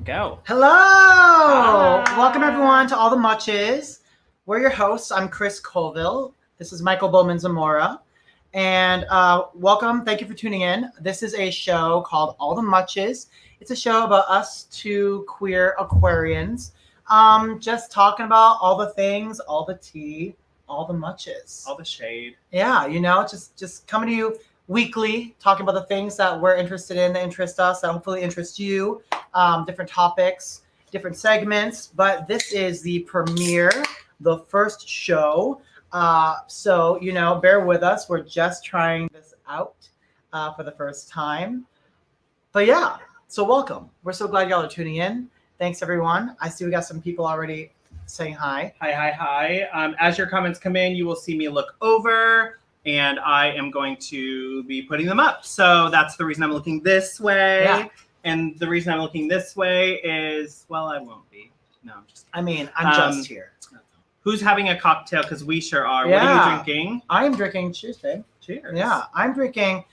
Go. Hello! Hi. Welcome everyone to All the Muches. We're your hosts. I'm Chris Covill. This is Michael Bowman-Zamora. And welcome. Thank you for tuning in. This is a show called All the Muches. It's a show about us two queer Aquarians. Just talking about all the things, all the tea, all the muches. All the shade. Yeah, just coming to you weekly, talking about the things that we're interested in, that interest us, that hopefully interest you. Different topics, different segments, but this is the premiere, the first show. So, bear with us. We're just trying this out for the first time. But yeah, so welcome. We're so glad y'all are tuning in. Thanks, everyone. I see we got some people already saying hi. Hi. As your comments come in, you will see me look over, and I am going to be putting them up. So that's the reason I'm looking this way. Yeah. And the reason I'm looking this way is, well, I won't be. No, I'm just I'm just here. Who's having a cocktail? Because we sure are. Yeah. What are you drinking? I am drinking, cheers, babe. Cheers. Yeah, I'm drinking,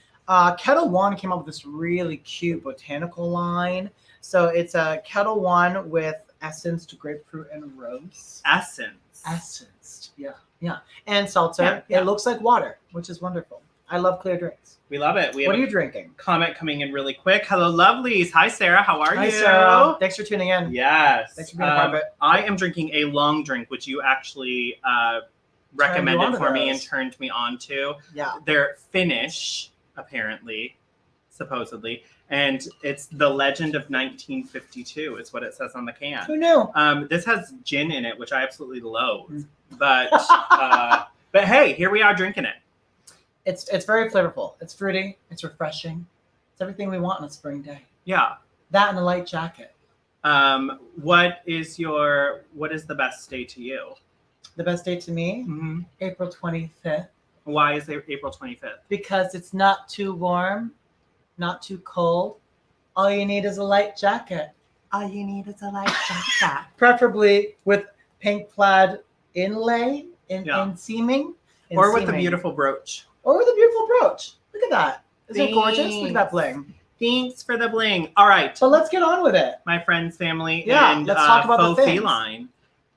Kettle One came up with this really cute botanical line. So it's a Kettle One with essenced grapefruit and rose. Essence. Yeah. And seltzer. Yeah. It looks like water, which is wonderful. I love clear drinks. We love it. What are you drinking? Comment coming in really quick. Hello, lovelies. Hi, Sarah. How are you? Hi, Sarah. Thanks for tuning in. Yes. Thanks for being a part of it. I am drinking a long drink, which you actually recommended for me and turned me on to. Yeah. They're Finnish, apparently, supposedly. And it's The Legend of 1952 is what it says on the can. Who knew? This has gin in it, which I absolutely loathe. But hey, here we are drinking it. It's very flavorful. It's fruity. It's refreshing. It's everything we want on a spring day. Yeah. That and a light jacket. What is the best day to you? The best day to me? Mm-hmm. April 25th. Why is it April 25th? Because it's not too warm, not too cold. All you need is a light jacket. All you need is a light jacket. Preferably with pink plaid inlay in seaming. Or with a beautiful brooch. Or with a beautiful brooch. Look at that. Isn't it gorgeous? Look at that bling. Thanks for the bling. All right. So let's get on with it. My friends, family, and let's talk about faux the things. feline.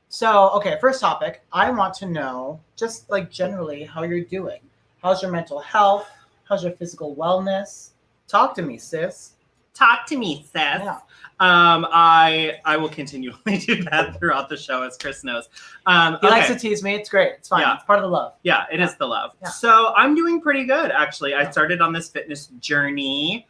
So, okay, first topic. I want to know, just like generally, how you're doing. How's your mental health? How's your physical wellness? Talk to me, sis. Talk to me, sis. Yeah. I will continually do that throughout the show, as Chris knows. He likes to tease me. It's great. It's fine. Yeah. It's part of the love. Yeah, it is the love. Yeah. So I'm doing pretty good, actually. I started on this fitness journey.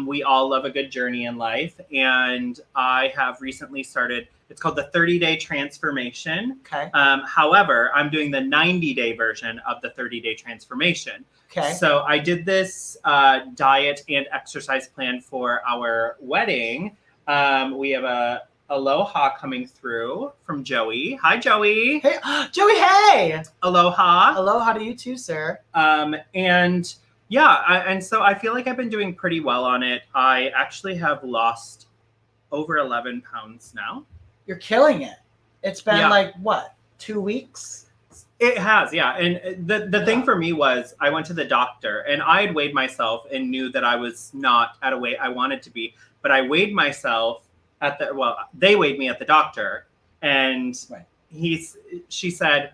We all love a good journey in life. And I have recently started, it's called the 30-day transformation. Okay. However, I'm doing the 90-day version of the 30-day transformation. Okay. So I did this diet and exercise plan for our wedding. We have a aloha coming through from Joey. Hi, Joey. Hey, Joey, hey. Aloha. Aloha to you too, sir. And so I feel like I've been doing pretty well on it. I actually have lost over 11 pounds now. You're killing it. It's been 2 weeks? It has, yeah. And the thing for me was I went to the doctor and I had weighed myself and knew that I was not at a weight I wanted to be. But I weighed myself they weighed me at the doctor. And she said,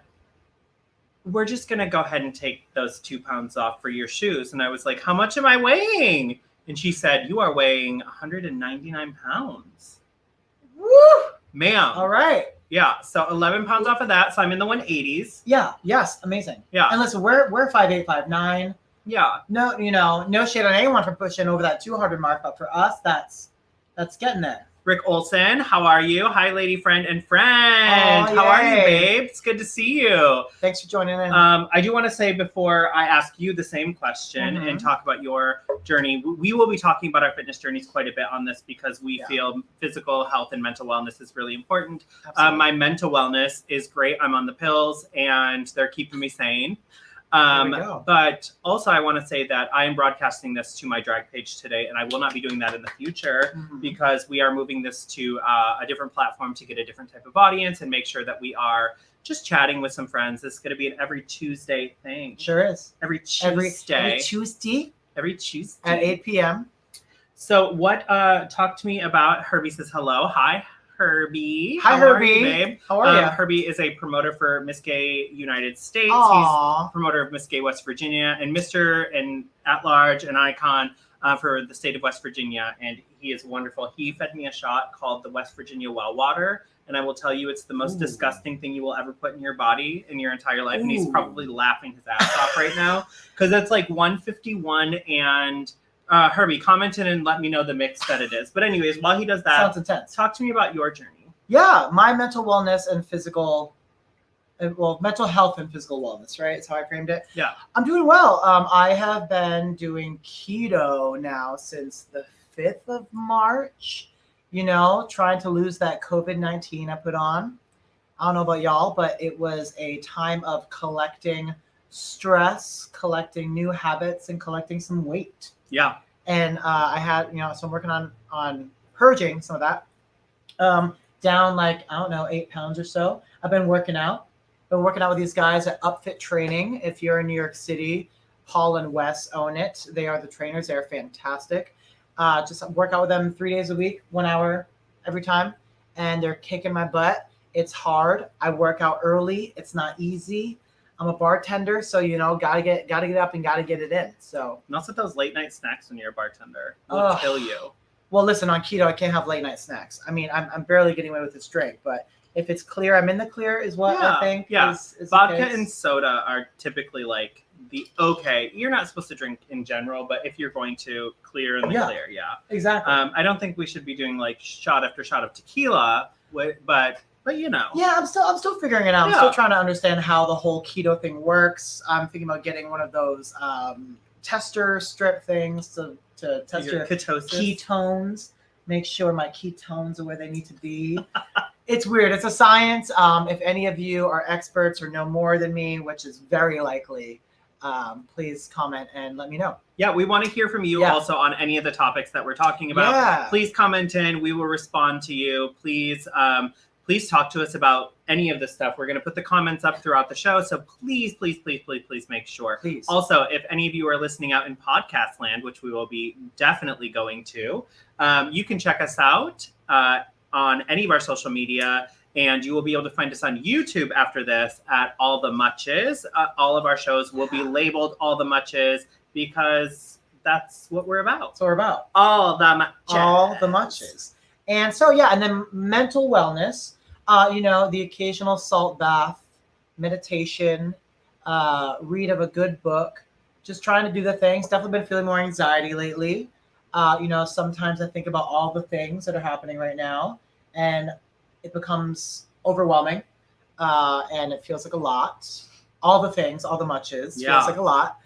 we're just going to go ahead and take those 2 pounds off for your shoes. And I was like, how much am I weighing? And she said, you are weighing 199 pounds. Woo! Ma'am. All right. Yeah. So 11 pounds off of that. So I'm in the 180s. Yeah. Yes. Amazing. Yeah. And listen, we're 5'8", 5'9". Yeah. No, no shade on anyone for pushing over that 200 mark, but for us, that's getting there. Rick Olson, how are you? Hi, lady friend and friend. How are you, babe? It's good to see you. Thanks for joining in. I do want to say before I ask you the same question and talk about your journey, we will be talking about our fitness journeys quite a bit on this because we feel physical health and mental wellness is really important. My mental wellness is great. I'm on the pills and they're keeping me sane. But also I want to say that I am broadcasting this to my drag page today, and I will not be doing that in the future because we are moving this to a different platform to get a different type of audience and make sure that we are just chatting with some friends. This is going to be an every Tuesday thing. Sure is. Every Tuesday. Every Tuesday. Every Tuesday. At 8 p.m. So what, talk to me about Herbie says hello. Hi, Herbie. Hi, How are Herbie. you, babe? How are you? Herbie is a promoter for Miss Gay United States. Aww. He's promoter of Miss Gay West Virginia and Mr. and at large an icon for the state of West Virginia. And he is wonderful. He fed me a shot called the West Virginia Well Water. And I will tell you, it's the most disgusting thing you will ever put in your body in your entire life. And he's probably laughing his ass off right now because it's like 151 and Herbie, comment in and let me know the mix that it is. But anyways, while he does that, Sounds intense. talk to me about your journey. Yeah, my mental wellness and mental health and physical wellness, right? That's how I framed it. Yeah. I'm doing well. I have been doing keto now since the 5th of March, trying to lose that COVID-19 I put on. I don't know about y'all, but it was a time of collecting stress, collecting new habits, and collecting some weight. Yeah. And I had, so I'm working on purging some of that. Down like, I don't know, 8 pounds or so. I've been working out. With these guys at Upfit Training. If you're in New York City, Paul and Wes own it. They are the trainers. They're fantastic. Just work out with them 3 days a week, 1 hour every time. And they're kicking my butt. It's hard. I work out early. It's not easy. I'm a bartender, so gotta get up and gotta get it in. So and also those late night snacks when you're a bartender will kill you. Well, listen, on keto, I can't have late night snacks. I mean, I'm barely getting away with this drink, but if it's clear, I'm in the clear, is what I think. Yeah, is vodka and soda are typically like you're not supposed to drink in general, but if you're going to clear in the clear, exactly. I don't think we should be doing like shot after shot of tequila, but yeah, I'm still figuring it out. I'm still trying to understand how the whole keto thing works. I'm thinking about getting one of those tester strip things to test your ketones, make sure my ketones are where they need to be. It's weird. It's a science. If any of you are experts or know more than me, which is very likely, please comment and let me know. Yeah, we want to hear from you also on any of the topics that we're talking about. Yeah. Please comment in. We will respond to you. Please talk to us about any of this stuff. We're going to put the comments up throughout the show. So please make sure. Please. Also, if any of you are listening out in podcast land, which we will be definitely going to, you can check us out on any of our social media. And you will be able to find us on YouTube after this at All the Muches. All of our shows will be labeled All the Muches because that's what we're about. So we're about. All the Muches. All the Muches. And so, and then mental wellness, the occasional salt bath, meditation, read of a good book, just trying to do the things. Definitely been feeling more anxiety lately. Sometimes I think about all the things that are happening right now and it becomes overwhelming and it feels like a lot. All the things, all the muches, feels like a lot.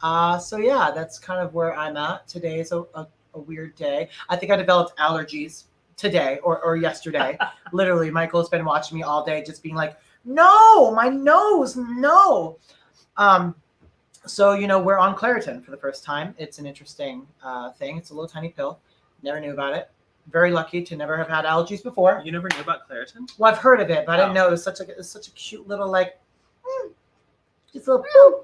That's kind of where I'm at. Today is a weird day. I think I developed allergies today or yesterday. Literally, Michael's been watching me all day just being like, no, my nose, no. We're on Claritin for the first time. It's an interesting thing. It's a little tiny pill. Never knew about it. Very lucky to never have had allergies before. You never knew about Claritin? Well, I've heard of it, but I didn't know it was such a cute little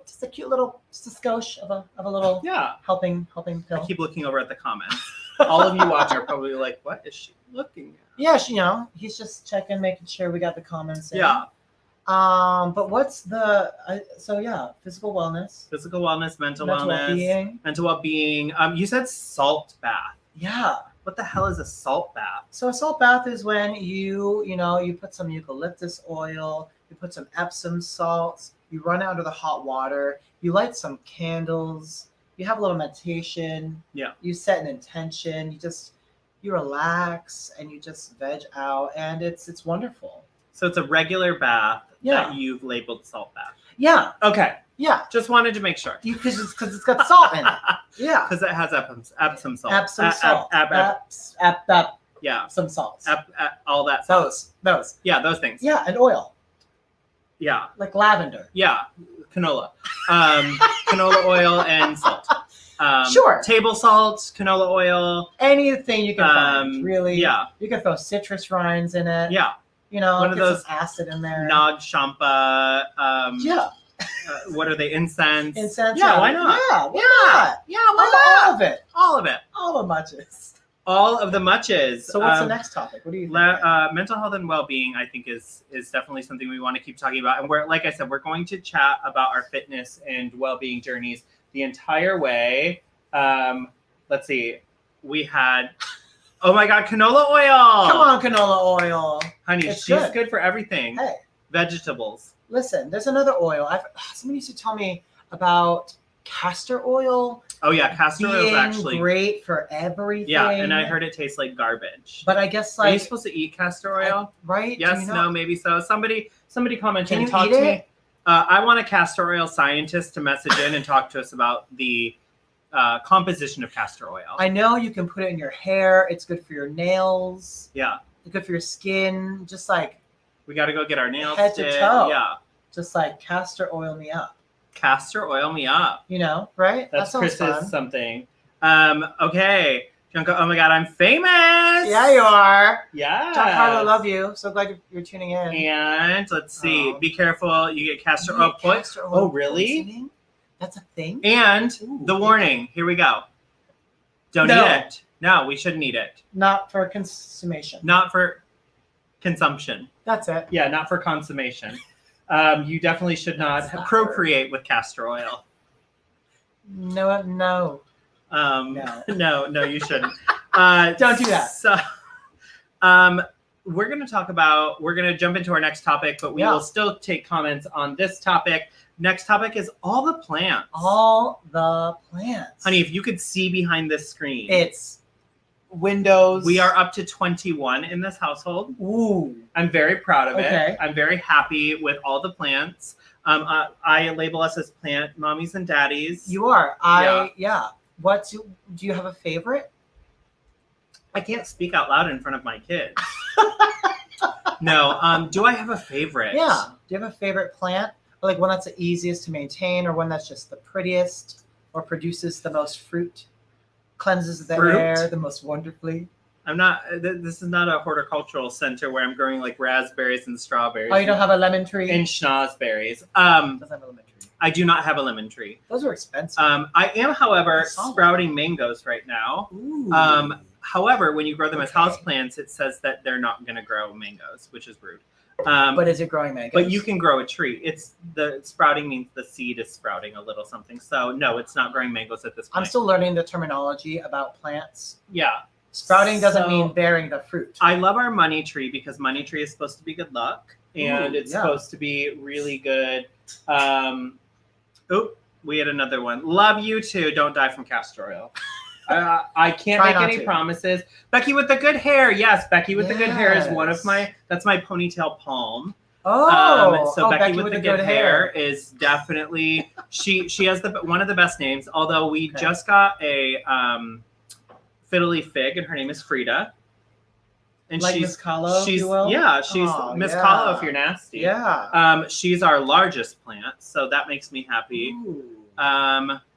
just a cute little, just a skosh of a little helping pill. I keep looking over at the comments. All of you watching are probably like, what is she looking at? Yeah, he's just checking, making sure we got the comments in. Yeah. But what's physical wellness, mental well-being. You said salt bath. Yeah. What the hell is a salt bath? So a salt bath is when you put some eucalyptus oil, you put some Epsom salts, you run it under the hot water, you light some candles, you have a little meditation, you set an intention, you relax and you just veg out and it's wonderful. So it's a regular bath that you've labeled salt bath. Yeah. Okay. Yeah. Just wanted to make sure. Because it's got salt in it. Yeah. Because it has Epsom salt. Epsom salt. Yeah. Some salts. All that. Those. Yeah, those things. Yeah, and oil. Yeah. Like lavender. Yeah. Canola. Canola oil and salt. Sure. Table salt, canola oil. Anything you can find, really. Yeah. You can throw citrus rinds in it. Yeah. One of those acid in there. Nag champa. What are they? Incense. Incense. Yeah, why not? Yeah, why not? Yeah, why not? All of it. All of it. All All the muches. All of the muches. So what's the next topic? What do you think? Mental health and well-being, I think, is definitely something we want to keep talking about. And we're, like I said, we're going to chat about our fitness and well-being journeys the entire way. Let's see. We had, oh my God, canola oil. Come on, canola oil. Honey, It's she's good. good for everything. Hey, Vegetables. listen, there's another oil. Somebody used to tell me about castor oil. Oh yeah, castor oil is being actually great for everything. Yeah, and I heard it tastes like garbage. But I guess Are you like supposed to eat castor oil? right? Do Yes, you know- no, maybe so. Somebody comment Can and you talk eat to it? me. I want a castor oil scientist to message in and talk to us about the composition of castor oil. I know you can put it in your hair. It's good for your nails. Yeah, It's good for your skin. Just like we got to go get our nails Head to did. toe. Yeah, just like castor oil me up. castor oil me up. You know, right? That's that sounds Chris's fun. something. Okay, Junko. Oh my God, I'm famous. Yeah, you are. Yeah. Giancarlo, love you. So glad you're tuning in. And let's see. Oh. Be careful. You get castor You oil get poisoning. castor oil Oh, really? poisoning? That's a thing? And Ooh. the warning. Here we go. Don't No. eat it. No, we shouldn't eat it. Not for consummation. Not for consumption. That's it. Yeah, not for consummation. You definitely should not That's not procreate with castor oil. No. No, you shouldn't. Don't do that. So, we're going to jump into our next topic, but we will still take comments on this topic. Next topic is all the plants. All the plants. Honey, if you could see behind this screen. It's windows. We are up to 21 in this household. Ooh. I'm very proud of Okay. it. I'm very happy with all the plants. I label us as plant mommies and daddies. You are. What do you have a favorite? I can't speak out loud in front of my kids. No. Do I have a favorite? Yeah. Do you have a favorite plant? Or like one that's the easiest to maintain, or one that's just the prettiest, or produces the most fruit, cleanses the Fruit? air the most wonderfully? I'm not. This is not a horticultural center where I'm growing like raspberries and strawberries. Oh, you don't have a lemon tree? and schnozberries. Doesn't have a lemon tree. I do not have a lemon tree. Those are expensive. I am, however, I saw that. sprouting mangoes right now. Ooh. However, when you grow them as Okay. houseplants, it says that they're not going to grow mangoes, which is rude. But is it growing mangoes? But you can grow a tree. It's the sprouting means the seed is sprouting a little something. So no, it's not growing mangoes at this point. I'm still learning the terminology about plants. Yeah. Sprouting doesn't So- mean bearing the fruit. I love our money tree because money tree is supposed to be good luck and Ooh, it's yeah. supposed to be really good. We had another one. Love you too. Don't die from castor oil. I can't Try make not any to. promises. Becky with the good hair. Yes, Becky with the good hair is one of Yes. that's my ponytail palm. Oh, Becky with the good hair is definitely she has one of the best names. Although we Okay. just got a fiddly fig, and her name is Frida. And Like Miss Kahlo, if she's you will? she's Oh, Miss yeah. Kahlo if you're nasty. Yeah. She's our largest plant, so that makes me happy. Ooh.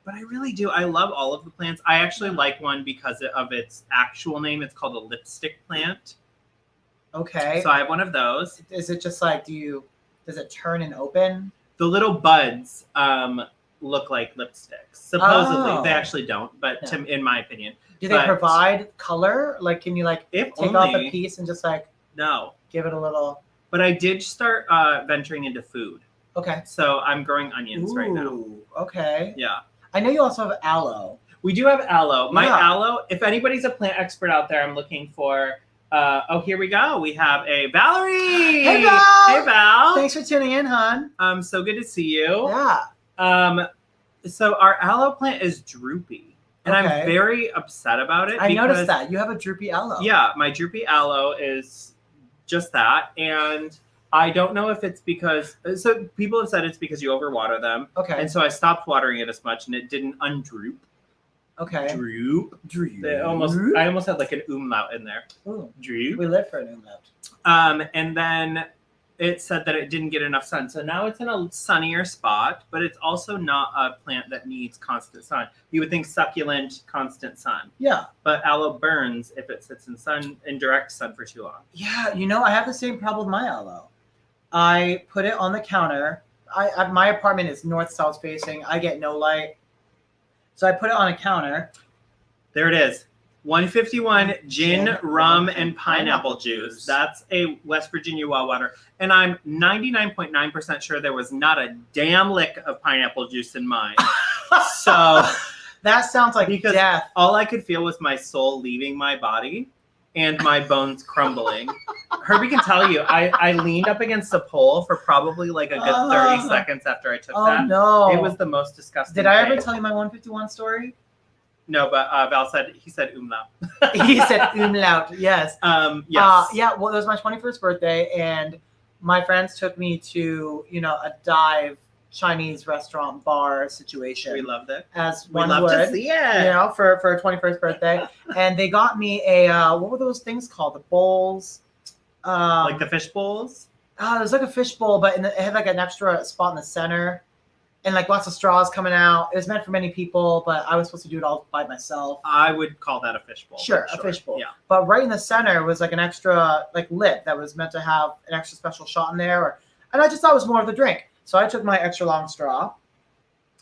But I really do. I love all of the plants. I actually like one because of its actual name. It's called a lipstick plant. Okay. So I have one of those. Is it just like does it turn and open? The little buds look like lipsticks. Supposedly, Oh. they actually don't, but in my opinion, Do they But- provide color? Like, can you like if take off a only piece and just like no. give it a little? But I did start venturing into food, Okay. so I'm growing onions right now. Ooh, okay. Yeah. I know you also have aloe. We do have aloe. My Yeah. aloe, if anybody's a plant expert out there, I'm looking for. Here we go. We have a Valerie. Hey, Val. Hey, Val. Thanks for tuning in, hon. So good to see you. Yeah. So our aloe plant is droopy, and Okay. I'm very upset about it. I because, noticed that you have a droopy aloe. Yeah, my droopy aloe is just that, and I don't know if it's because. So people have said it's because you overwater them, Okay. and so I stopped watering it as much, and it didn't undroop. Okay. Droop. Droop. I almost had like an umlaut in there. Ooh, Droop. we live for an umlaut. And then it said that it didn't get enough sun. So now it's in a sunnier spot, but it's also not a plant that needs constant sun. You would think succulent, constant sun. Yeah. But aloe burns if it sits in direct sun for too long. Yeah. I have the same problem with my aloe. I put it on the counter. My apartment is north-south facing. I get no light. So I put it on a counter. There it is. 151 gin, rum, and pineapple juice. That's a West Virginia well water. And I'm 99.9% sure there was not a damn lick of pineapple juice in mine. So that sounds like because death. all I could feel was my soul leaving my body and my bones crumbling. Herbie can tell you, I leaned up against a pole for probably like a good 30 seconds after I took that. Oh, no. It was the most disgusting Did I ever thing. tell you my 151 story? No, but Val said, he said umlaut. He said umlaut, yes. Yes. Yeah, well, it was my 21st birthday, and my friends took me to, a dive Chinese restaurant bar situation. We loved it. As We one love would, to see it. for a 21st birthday. And they got me a, what were those things called? The bowls. Like the fish bowls? It was like a fish bowl, but it had like an extra spot in the center. And like lots of straws coming out. It was meant for many people, but I was supposed to do it all by myself. I would call that a fish bowl. Sure, a fish bowl. Yeah. But right in the center was like an extra like lid that was meant to have an extra special shot in there. And I just thought it was more of the drink. So I took my extra long straw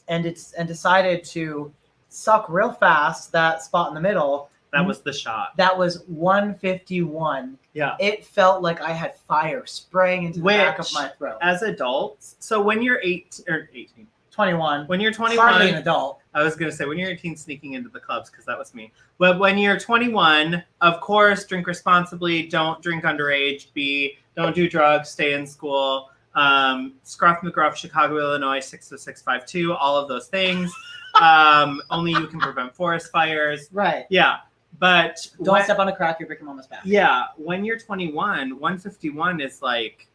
and decided to suck real fast that spot in the middle. That was the shot. That was 151. Yeah. It felt like I had fire spraying into the back of my throat. As adults, so when you're 18, 21. when you're 21, hardly an adult. I was going to say when you're 18 sneaking into the clubs, because that was me. But when you're 21, of course, drink responsibly, don't drink underage, don't do drugs, stay in school. Scruff McGruff, Chicago, Illinois, 60652, all of those things. Only you can prevent forest fires. Right. Yeah. But don't step on a crack, you're breaking mama's back. Yeah. When you're 21, 151 is like,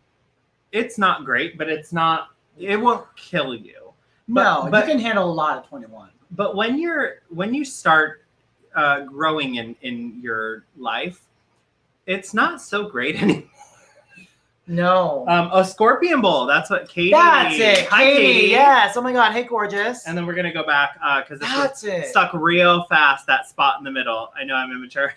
it's not great, but it won't kill you. But you can handle a lot at 21. But when you start growing in your life, it's not so great anymore. No. A scorpion bowl. That's what Katie. That's it. Hi, Katie. Yes. Oh my God. Hey, gorgeous. And then we're gonna go back because it stuck real fast. That spot in the middle. I know I'm immature,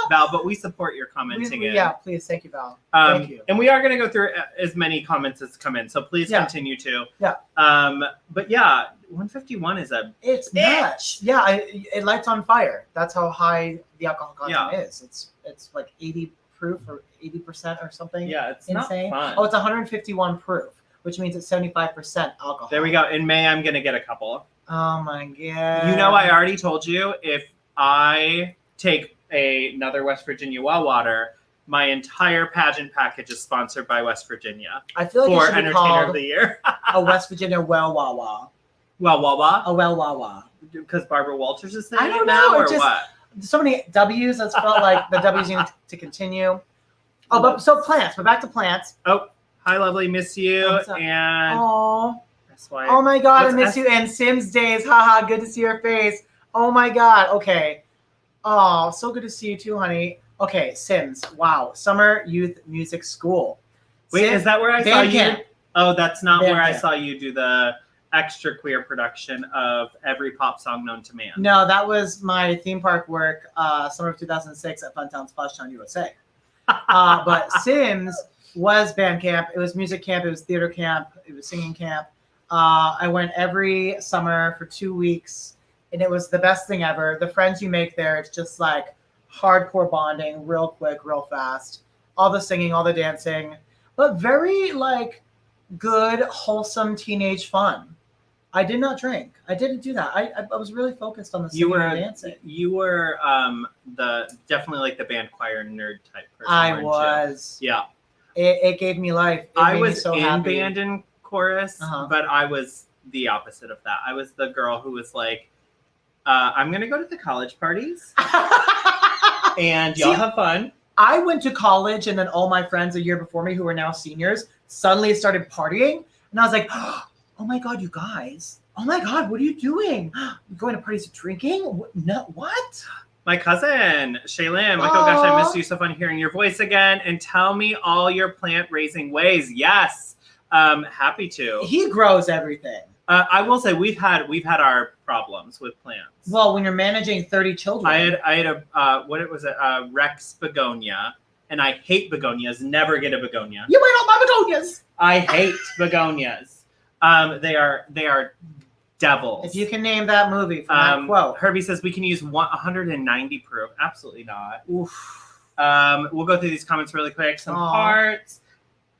Val, but we support your commenting. Yeah, please. Thank you, Val. Thank you. And we are gonna go through as many comments as come in, so please continue to. Yeah. But yeah, 151 is it's nuts. Yeah, it lights on fire. That's how high the alcohol content is. It's like 80 proof or 80% or something. Yeah, it's insane. Not fun. Oh, it's 151 proof, which means it's 75% alcohol. There we go. In May, I'm gonna get a couple. Oh my God. You know, I already told you if I take another West Virginia well water, my entire pageant package is sponsored by West Virginia. I feel like for it should be Entertainer called of the Year. a West Virginia well wawa. Well wawa? A well wawa. Because Barbara Walters is saying I don't it now, know. or what? So many W's. That's felt like the W's need to continue. Oh, but so plants. We're back to plants. Oh, hi, lovely. Miss you. And oh, that's why. Oh my God, I miss you. And Sims days. Haha, good to see your face. Oh my God. Okay. Oh, so good to see you too, honey. Okay, Sims. Wow. Summer Youth Music School. Wait, is that where I saw you? Camp. Oh, that's not Band where camp. I saw you do the extra queer production of every pop song known to man. No, that was my theme park work, summer of 2006 at Funtown Splash Town, USA. But Sims was band camp. It was music camp. It was theater camp. It was singing camp. I went every summer for 2 weeks, and it was the best thing ever. The friends you make there, it's just like hardcore bonding, real quick, real fast. All the singing, all the dancing, but very like good, wholesome teenage fun. I did not drink. I didn't do that. I was really focused on the singing and dancing. You were definitely like the band choir nerd type person. I was. You? Yeah. It gave me life. I was so in happy. Band and chorus, Uh-huh. but I was the opposite of that. I was the girl who was like, I'm gonna go to the college parties and y'all have fun. I went to college, and then all my friends a year before me who were now seniors suddenly started partying, and I was like, oh my God, you guys. Oh my God, what are you doing? You're going to parties and drinking? What? My cousin, Shaylin. Like, oh gosh, I miss you. So fun hearing your voice again. And tell me all your plant raising ways. Yes. Happy to. He grows everything. I will say we've had our problems with plants. Well, when you're managing 30 children. I had a Rex begonia. And I hate begonias. Never get a begonia. You might not buy begonias. I hate begonias. They are Devils. If you can name that movie from that quote. Herbie says we can use 190 proof. Absolutely not. Oof. We'll go through these comments really quick. Some hearts.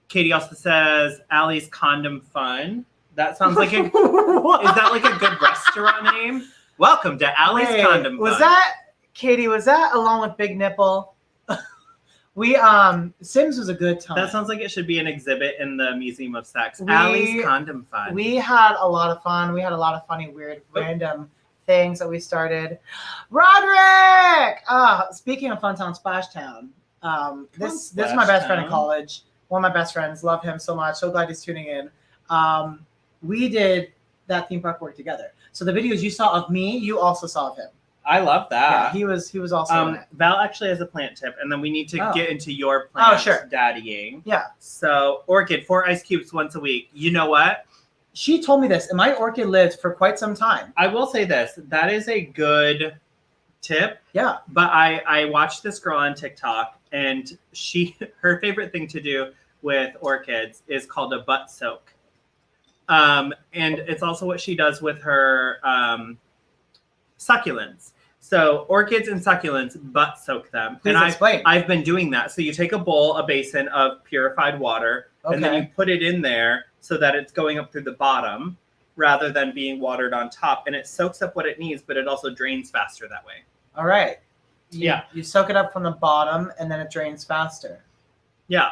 Katie also says Allie's Condom Fun. That sounds like a. Is that like a good restaurant name? Welcome to Allie's Condom Fun. Was that Katie? Was that along with Big Nipple? We Sims was a good time. That sounds like it should be an exhibit in the Museum of Sex. Allie's Condom Fun. We had a lot of fun. We had a lot of funny, weird, random things that we started. Roderick! Speaking of Funtown Splashtown, this is my best friend in college. One of my best friends. Love him so much. So glad he's tuning in. We did that theme park work together. So the videos you saw of me, you also saw of him. I love that. Yeah, he was also in it. Val actually has a plant tip, and then we need to get into your plant daddying. Yeah. So orchid, 4 ice cubes once a week. You know what? She told me this, and my orchid lived for quite some time. I will say this. That is a good tip. Yeah. But I watched this girl on TikTok, and her favorite thing to do with orchids is called a butt soak. And it's also what she does with her succulents. So orchids and succulents, butt soak them. Please and explain. I've been doing that. So you take a bowl, a basin of purified water, and then you put it in there so that it's going up through the bottom rather than being watered on top. And it soaks up what it needs, but it also drains faster that way. All right. Yeah. You soak it up from the bottom, and then it drains faster. Yeah.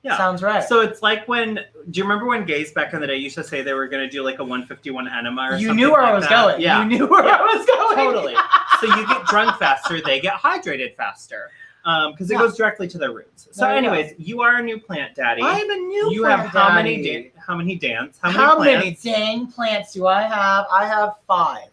Yeah. Sounds right. So it's like do you remember when gays back in the day used to say they were going to do like a 151 enema or something? You knew where I was going. Yeah. You knew where I was going. Totally. So you get drunk faster, they get hydrated faster. Because it goes directly to their roots. So anyways, you are a new plant daddy. I'm a new you plant have daddy. How many plants? How many dang plants do I have? I have 5.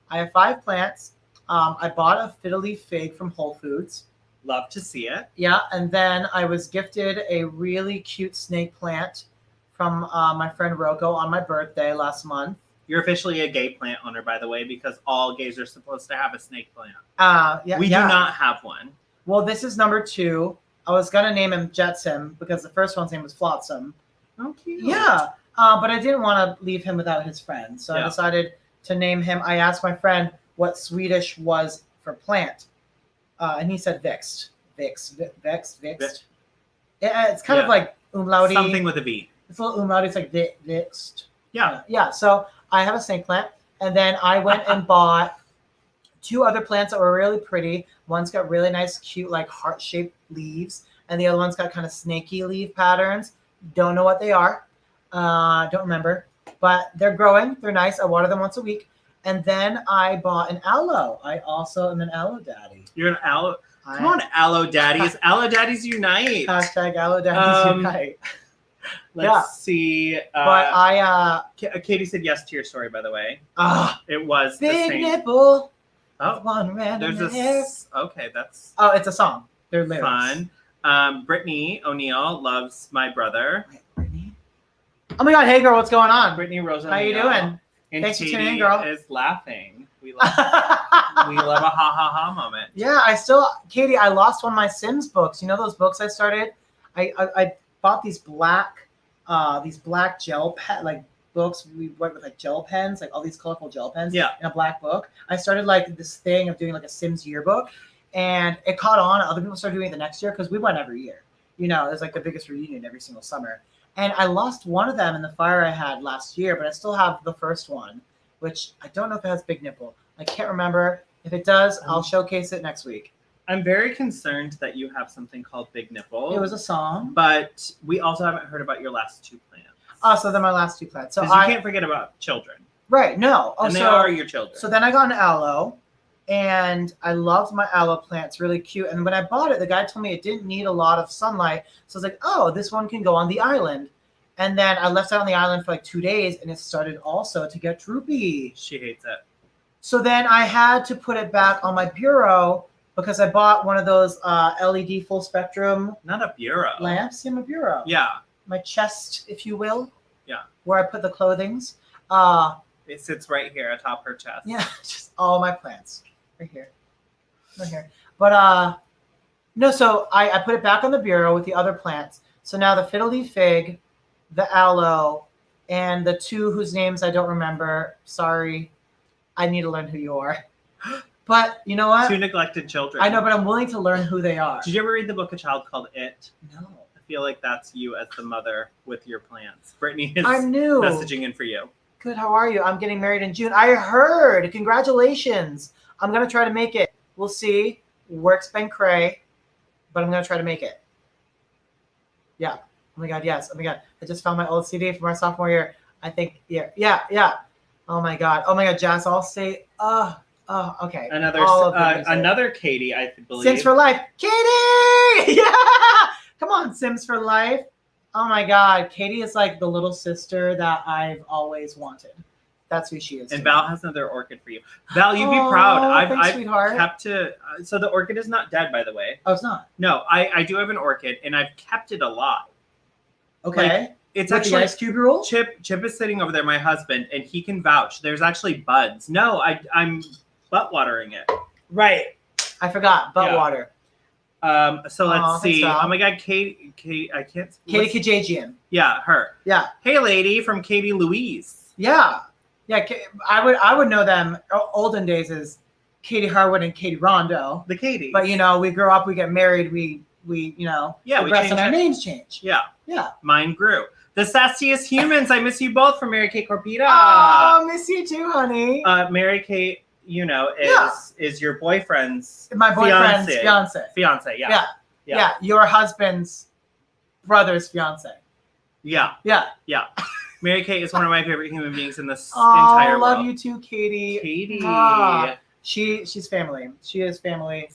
I have 5 plants. I bought a fiddly fig from Whole Foods. Love to see it. Yeah, and then I was gifted a really cute snake plant from my friend Rocco on my birthday last month. You're officially a gay plant owner, by the way, because all gays are supposed to have a snake plant. We do not have one. Well, this is number 2. I was going to name him Jetsam because the first one's name was Flotsam. Oh, cute. Yeah, but I didn't want to leave him without his friend. So I decided to name him. I asked my friend what Swedish was for plant. And he said Vixt. Vixt. Yeah, it's kind of like umlaut. Something with a V. It's a little umlaut. It's like Vixt. Yeah. Yeah. So I have a snake plant. And then I went and bought 2 other plants that were really pretty. One's got really nice, cute, like heart-shaped leaves. And the other one's got kind of snaky leaf patterns. Don't know what they are. Don't remember. But they're growing. They're nice. I water them once a week. And then I bought an aloe. I also am an aloe daddy. You're an aloe. Come on, aloe daddies. Aloe daddies unite. Hashtag aloe daddies unite. Let's see. But Katie said yes to your story, by the way. It was big the same. nipple. Oh, one random there's hair. Okay, that's. Oh, it's a song. They're lyrics. Fun. Brittany O'Neill loves my brother. Wait, Brittany. Oh my God! Hey, girl, what's going on? Brittany Rose. How you doing? And Thanks for Katie tuning in, girl. is laughing. We love a ha ha ha moment. Yeah, Katie, I lost one of my Sims books. You know those books I started? I bought these black gel books. We went with like gel pens, like all these colorful gel pens. Yeah. In a black book. I started like this thing of doing like a Sims yearbook, and it caught on. Other people started doing it the next year because we went every year. You know, it was like the biggest reunion every single summer. And I lost one of them in the fire I had last year, but I still have the first one, which I don't know if it has big nipple. I can't remember. If it does, I'll showcase it next week. I'm very concerned that you have something called Big Nipple. It was a song. But we also haven't heard about your last 2 plants. Oh, so they're my last 2 plants. So you can't forget about children. Right, no. Oh, and they are your children. So then I got an aloe, and I loved my aloe plant. It's really cute. And when I bought it, the guy told me it didn't need a lot of sunlight. So I was like, oh, this one can go on the island. And then I left it on the island for like 2 days, and it started also to get droopy. She hates it. So then I had to put it back on my bureau because I bought one of those LED full spectrum. Not a bureau. Lamps in my bureau. Yeah. My chest, if you will. Yeah. Where I put the clothings. It sits right here atop her chest. Yeah, just all my plants. Right here. Right here. But no, so I put it back on the bureau with the other plants. So now the fiddly fig, the aloe, And the two whose names I don't remember, sorry, I need to learn who you are. But you know what? Two neglected children. I know, but I'm willing to learn who they are. Did you ever read the book A Child Called It? No. I feel like that's you as the mother with your plans. Brittany is I'm new. messaging in for you. Good, how are you? I'm getting married in June. I heard. Congratulations. I'm going to try to make it. We'll see. Work's been cray, but I'm going to try to make it. Yeah. Oh my God, yes. Oh my God. I just found my old CD from our sophomore year. I think, yeah. Oh my God, Jazz, I'll say, okay. Another Katie, I believe. Sims for Life. Katie! Yeah! Come on, Sims for Life. Oh my God, Katie is like the little sister that I've always wanted. That's who she is. And Val has another orchid for you. Val, you'd be proud. I've sweetheart. kept to. So the orchid is not dead, by the way. Oh, it's not. No, I do have an orchid, and I've kept it alive. Okay. Like, it's with actually the ice cube rule. Chip is sitting over there, my husband, and he can vouch. There's actually buds. No, I'm butt watering it. Right. I forgot butt water. So let's see. Thanks, oh my God, Kate, I can't. Katie Kajajian. Yeah, her. Yeah. Hey, lady from Katie Louise. Yeah. I would know them olden days as Katie Harwood and Katie Rondo. The Katie. But we grow up, we get married, we progress, and our names change. Yeah. Yeah. Mine grew. The Sassiest Humans. I miss you both from Mary Kate Corpita. Oh, miss you too, honey. Mary Kate, is your boyfriend's my boyfriend's fiance. Fiance, yeah. Yeah. Your husband's brother's fiance. Yeah. Yeah. Mary Kate is one of my favorite human beings in this entire world. I love you too, Katie. Katie. She's family. She is family.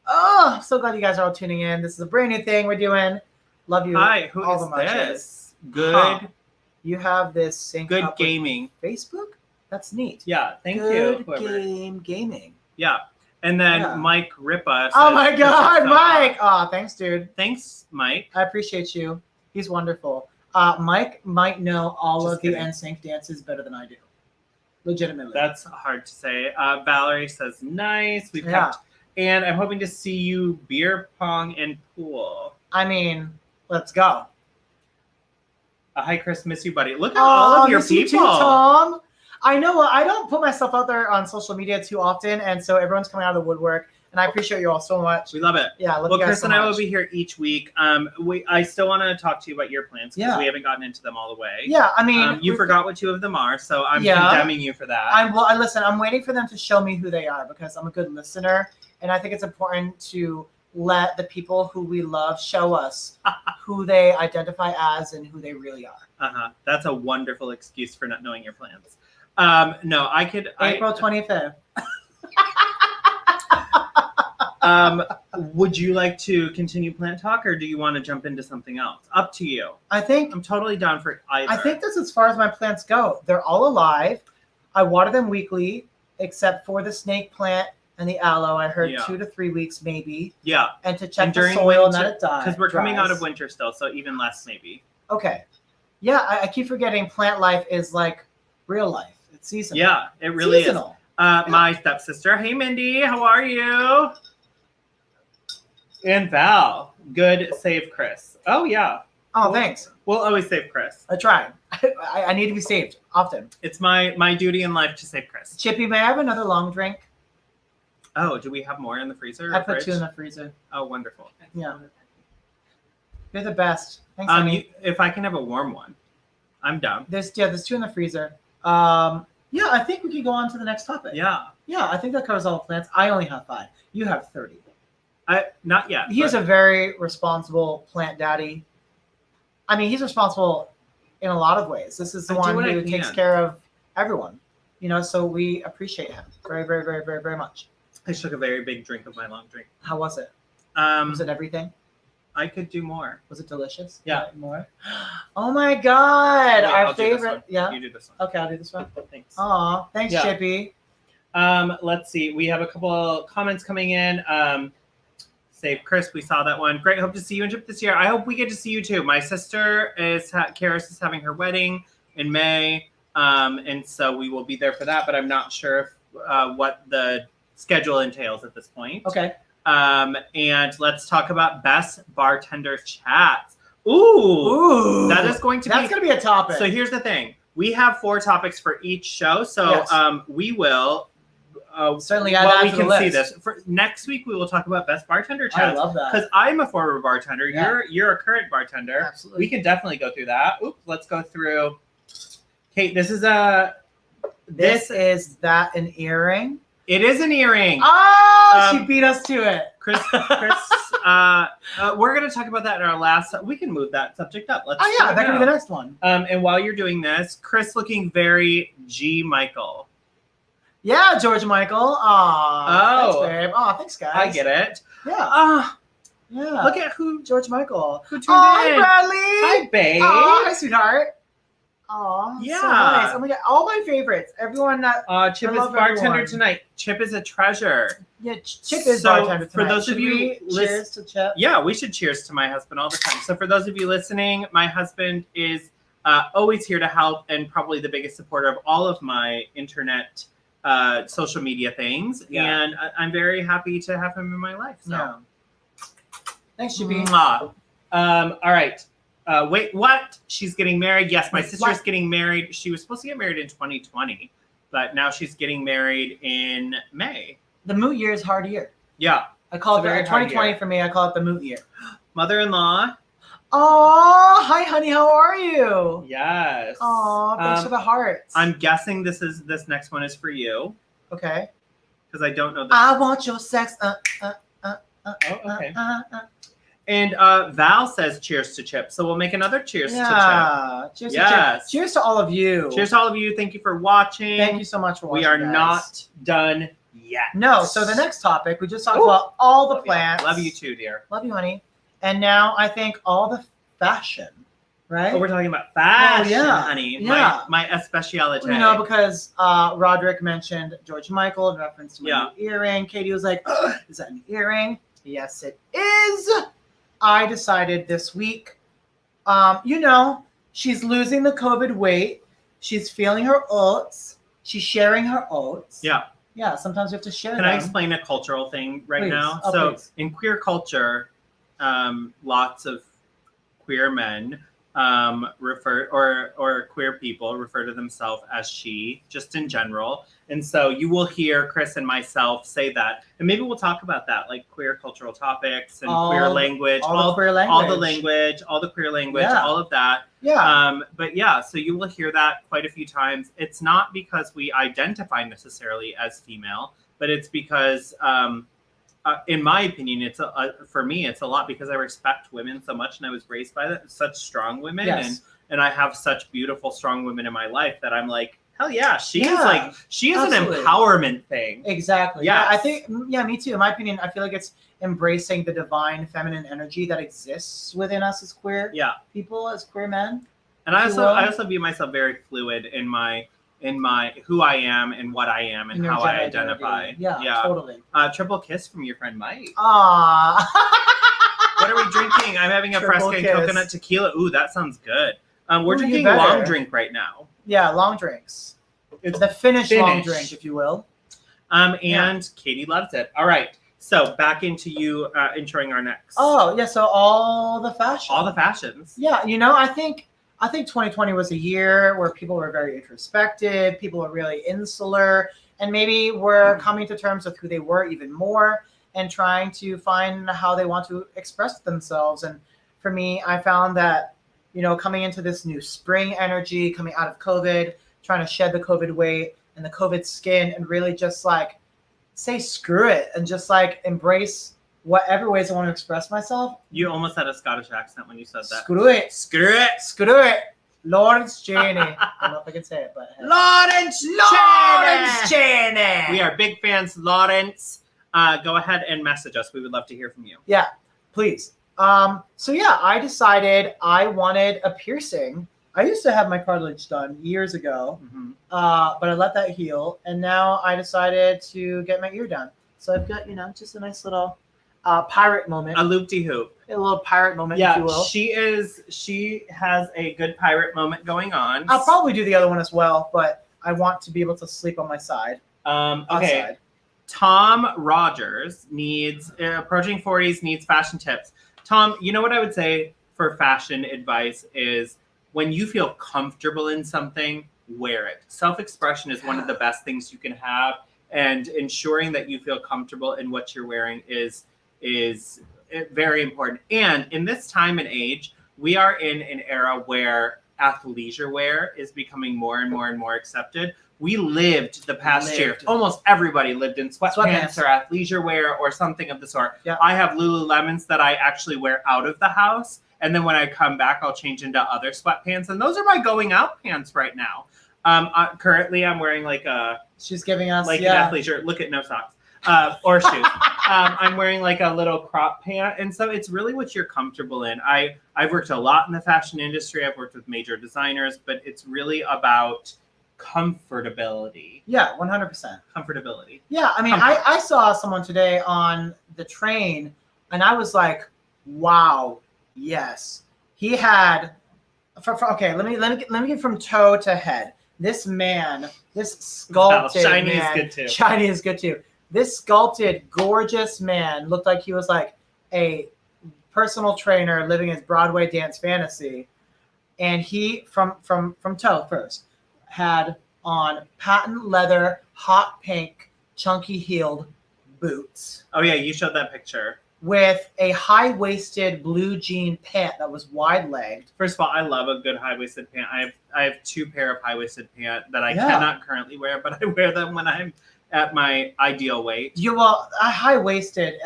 Oh, I'm so glad you guys are all tuning in. This is a brand new thing we're doing. Love you. Hi, who all is the muches. this? Good. You have this sync Good up gaming. With Facebook? That's neat. Yeah, thank you. Good gaming. Yeah. And then Mike Ripa. Oh my God, Mike. Oh, thanks, dude. Thanks, Mike. I appreciate you. He's wonderful. Mike might know all of the NSYNC dances better than I do. Legitimately. That's hard to say. Valerie says, nice. We've kept, and I'm hoping to see you beer pong and pool. I mean, let's go. Hi, Chris. Miss you, buddy. Look at all of your people. You too, Tom. I know I don't put myself out there on social media too often, and so everyone's coming out of the woodwork. And I appreciate you all so much. We love it. Yeah, love you guys Chris so and I much. will be here each week. I still want to talk to you about your plans because we haven't gotten into them all the way. Yeah, I mean, you forgot what two of them are, so I'm condemning you for that. Listen, I'm waiting for them to show me who they are because I'm a good listener, and I think it's important to let the people who we love show us who they identify as and who they really are. That's a wonderful excuse for not knowing your plans. No, I could. April 25th. Would you like to continue plant talk, or do you want to jump into something else? Up to you. I'm totally down for either. I think that's as far as my plants go. They're all alive. I water them weekly, except for the snake plant and the aloe. I heard 2 to 3 weeks maybe. Yeah. And to check the soil and let it die. Because we're coming out of winter still, so even less maybe. Okay. Yeah, I keep forgetting plant life is like real life. It's seasonal. Yeah, it really is. Yeah. My stepsister. Hey, Mindy. How are you? And Val. Good save Chris. Oh, yeah. Oh, thanks. We'll always save Chris. I try. I need to be saved often. It's my duty in life to save Chris. Chippy, may I have another long drink? Oh, do we have more in the freezer? I put 2 in the freezer. Oh, wonderful. Yeah. You're the best. Thanks, honey. If I can have a warm one, I'm down. There's 2 in the freezer. Yeah, I think we could go on to the next topic. Yeah. Yeah, I think that covers all the plants. I only have 5. You have 30. Not yet. He's a very responsible plant daddy. I mean, he's responsible in a lot of ways. This is the one who takes care of everyone. So we appreciate him very, very, very, very, very much. I took a very big drink of my long drink. How was it? Was it everything? I could do more. Was it delicious? Yeah. More? Oh my God. Yeah, Our favorite. Yeah. You do this one. Okay, I'll do this one. Thanks. Aw, thanks, Chippy. Let's see. We have a couple comments coming in. Save Chris. We saw that one. Great. Hope to see you in Chip this year. I hope we get to see you too. My sister Karis is having her wedding in May. And so we will be there for that, but I'm not sure what the schedule entails at this point. Okay. And let's talk about best bartender chats. Ooh, that is going to That's going to be a topic. So here's the thing. We have 4 topics for each show. So Yes. we will certainly add that we to can the see list. this. For next week we will talk about best bartender chats. I love that. Because I'm a former bartender. Yeah. You're a current bartender. Absolutely. We can definitely go through that. Oops, let's go through. Kate, this is that an earring? It is an earring. Oh, she beat us to it. Chris, we're going to talk about that in our last. We can move that subject up. Let's. That can be the next one. And while you're doing this, Chris looking very G. Michael. Yeah, George Michael. Thanks, babe. Thanks, guys. I get it. Yeah. Yeah. Look at who George Michael. Who tuned in. Hi, Bradley. Hi, babe. Hi, sweetheart. Oh, yeah. So nice. Oh my god, all my favorites. Everyone that Chip is bartender tonight. Chip is a treasure. Yeah, Chip is bartender tonight. For those of you, cheers to Chip. Yeah, we should cheers to my husband all the time. So for those of you listening, my husband is always here to help and probably the biggest supporter of all of my internet, social media things. Yeah. And I'm very happy to have him in my life. So. Yeah. Thanks, Chippy. All right. Wait, what? She's getting married. Yes, my sister's getting married. She was supposed to get married in 2020, but now she's getting married in May. The moot year is hard year. Yeah. I call it 2020 for me. I call it the moot year. Mother-in-law. Oh, hi, honey. How are you? Yes. Oh, thanks for the hearts. I'm guessing this next one is for you. Okay. Because I don't know. I want your sex. Okay. And Val says cheers to Chip. So we'll make another cheers to Chip. Cheers to Chip. Cheers to all of you. Cheers to all of you. Thank you for watching. Thank you so much for watching. We are not done yet. No. So the next topic, we just talked about all the plants. Love you too, dear. Love you, honey. And now I think all the fashion, right? Oh, we're talking about fashion, honey. Yeah. My especiality. You know, because Roderick mentioned George Michael in reference to my new earring. Katie was like, is that an earring? Yes, it is. I decided this week, she's losing the COVID weight. She's feeling her oats. She's sharing her oats. Yeah. Yeah, sometimes we have to share Can I explain a cultural thing now? Please. In queer culture, lots of queer men or queer people refer to themselves as she, just in general. And so you will hear Chris and myself say that. And maybe we'll talk about that, like queer cultural topics and queer language. All the queer language. All the language, all the queer language, all of that. Yeah. But yeah, so you will hear that quite a few times. It's not because we identify necessarily as female, but it's because in my opinion, for me, it's a lot because I respect women so much, and I was raised by such strong women, and I have such beautiful, strong women in my life that I'm like, hell yeah, she is an empowerment thing. Exactly. Yeah, I think. Yeah, me too. In my opinion, I feel like it's embracing the divine feminine energy that exists within us as queer people, as queer men. And I also view myself very fluid in my who I am and what I am and how I identify. Yeah, totally. Triple kiss from your friend Mike. Aww. What are we drinking? I'm having a Fresca and coconut tequila. Ooh, that sounds good. We're drinking long drink right now. Yeah, long drinks. It's the Finnish long drink, if you will. And Katie loves it. All right. So back into you introing our next. Oh, yeah. So all the fashion. All the fashions. Yeah. I think 2020 was a year where people were very introspective. People were really insular, and maybe were coming to terms with who they were even more and trying to find how they want to express themselves. And for me, I found that, coming into this new spring energy, coming out of COVID, trying to shed the COVID weight and the COVID skin and really just say screw it and just embrace whatever ways I want to express myself. You almost had a Scottish accent when you said that. Screw it. Screw it. Screw it. Lawrence Cheney. I don't know if I can say it, but hey. Lawrence Cheney. We are big fans, Lawrence. Go ahead and message us. We would love to hear from you. Yeah, please. I decided I wanted a piercing. I used to have my cartilage done years ago, but I let that heal, and now I decided to get my ear done. So I've got, just a nice little pirate moment. A loop-de-hoop. A little pirate moment, if you will. She has a good pirate moment going on. I'll probably do the other one as well, but I want to be able to sleep on my side. Okay. Outside. Tom Rogers approaching 40s, needs fashion tips. Tom, you know what I would say? for fashion advice is when you feel comfortable in something, wear it. Self-expression is one of the best things you can have, and ensuring that you feel comfortable in what you're wearing is very important. And in this time and age, we are in an era where athleisure wear is becoming more and more and more accepted. We lived the past year. Almost everybody lived in sweatpants or athleisure wear or something of the sort. Yeah. I have Lululemons that I actually wear out of the house. And then when I come back, I'll change into other sweatpants. And those are my going out pants right now. Currently, I'm wearing like a... She's giving us... Like an athleisure. Look at no socks. Or shoes. I'm wearing like a little crop pant. And so it's really what you're comfortable in. I've worked a lot in the fashion industry. I've worked with major designers. But it's really about comfortability. Yeah, 100%. Comfortability. Yeah, I mean, I saw someone today on the train, and I was like, wow, yes. He had... okay, let me get from toe to head. This man, this sculpted shiny man, is good too. Shiny is good too. This sculpted, gorgeous man looked like he was like a personal trainer living his Broadway dance fantasy. And he, from toe first, had on patent leather, hot pink, chunky heeled boots. Oh yeah, you showed that picture. With a high-waisted blue jean pant that was wide-legged. First of all, I love a good high-waisted pant. I have 2 pair of high-waisted pants that I cannot currently wear, but I wear them when I'm at my ideal weight. High-waisted,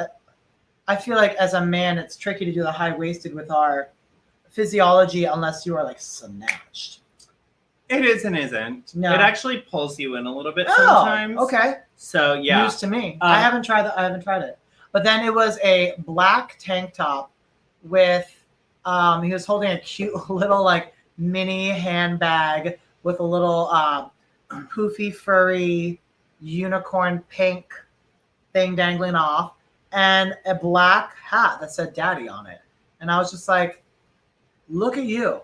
I feel like as a man, it's tricky to do the high-waisted with our physiology unless you are like snatched. It is and isn't. No. It actually pulls you in a little bit sometimes. Okay. So yeah. News to me. I haven't tried it. But then it was a black tank top with, he was holding a cute little like mini handbag with a little poofy, furry, unicorn pink thing dangling off, and a black hat that said daddy on it. And I was just like, look at you.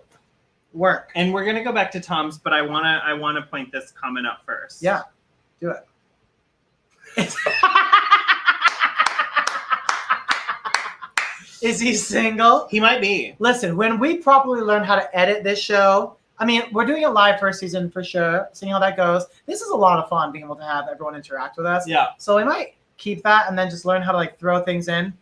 Work. And we're gonna go back to Tom's, but I wanna point this comment out first. Yeah. Do it. Is he single? He might be. Listen, when we properly learn how to edit this show, I mean, we're doing it live first season for sure, seeing how that goes. This is a lot of fun being able to have everyone interact with us. Yeah. So we might keep that and then just learn how to like throw things in.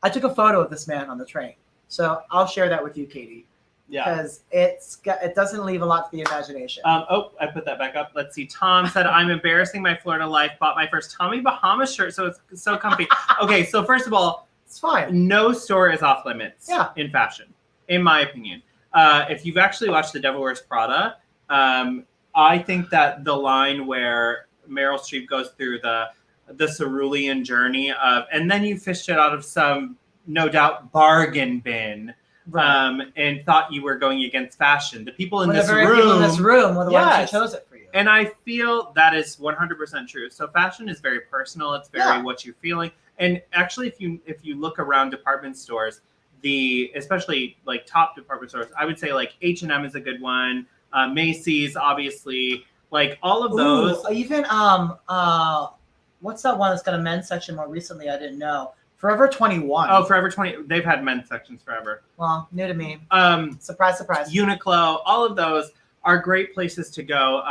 I took a photo of this man on the train. So I'll share that with you, Katie. Yeah. Because it doesn't leave a lot to the imagination. I put that back up. Let's see. Tom said, I'm embarrassing my Florida life. Bought my first Tommy Bahama shirt, so it's so comfy. Okay, so first of all, it's fine. No store is off limits in fashion, in my opinion. If you've actually watched The Devil Wears Prada, I think that the line where Meryl Streep goes through the cerulean journey of, and then you fished it out of some, no doubt, bargain bin. Right. And thought you were going against fashion. The people in People in this room were the ones who chose it for you. And I feel that is 100% true. So fashion is very personal. It's very what you're feeling. And actually, if you look around department stores, especially like top department stores, I would say like H&M is a good one. Macy's, obviously, like all of those. Even what's that one that's got a men's section more recently? I didn't know. Forever 21. Oh, Forever 20. They've had men's sections forever. Well, new to me. Surprise, surprise. Uniqlo, all of those are great places to go.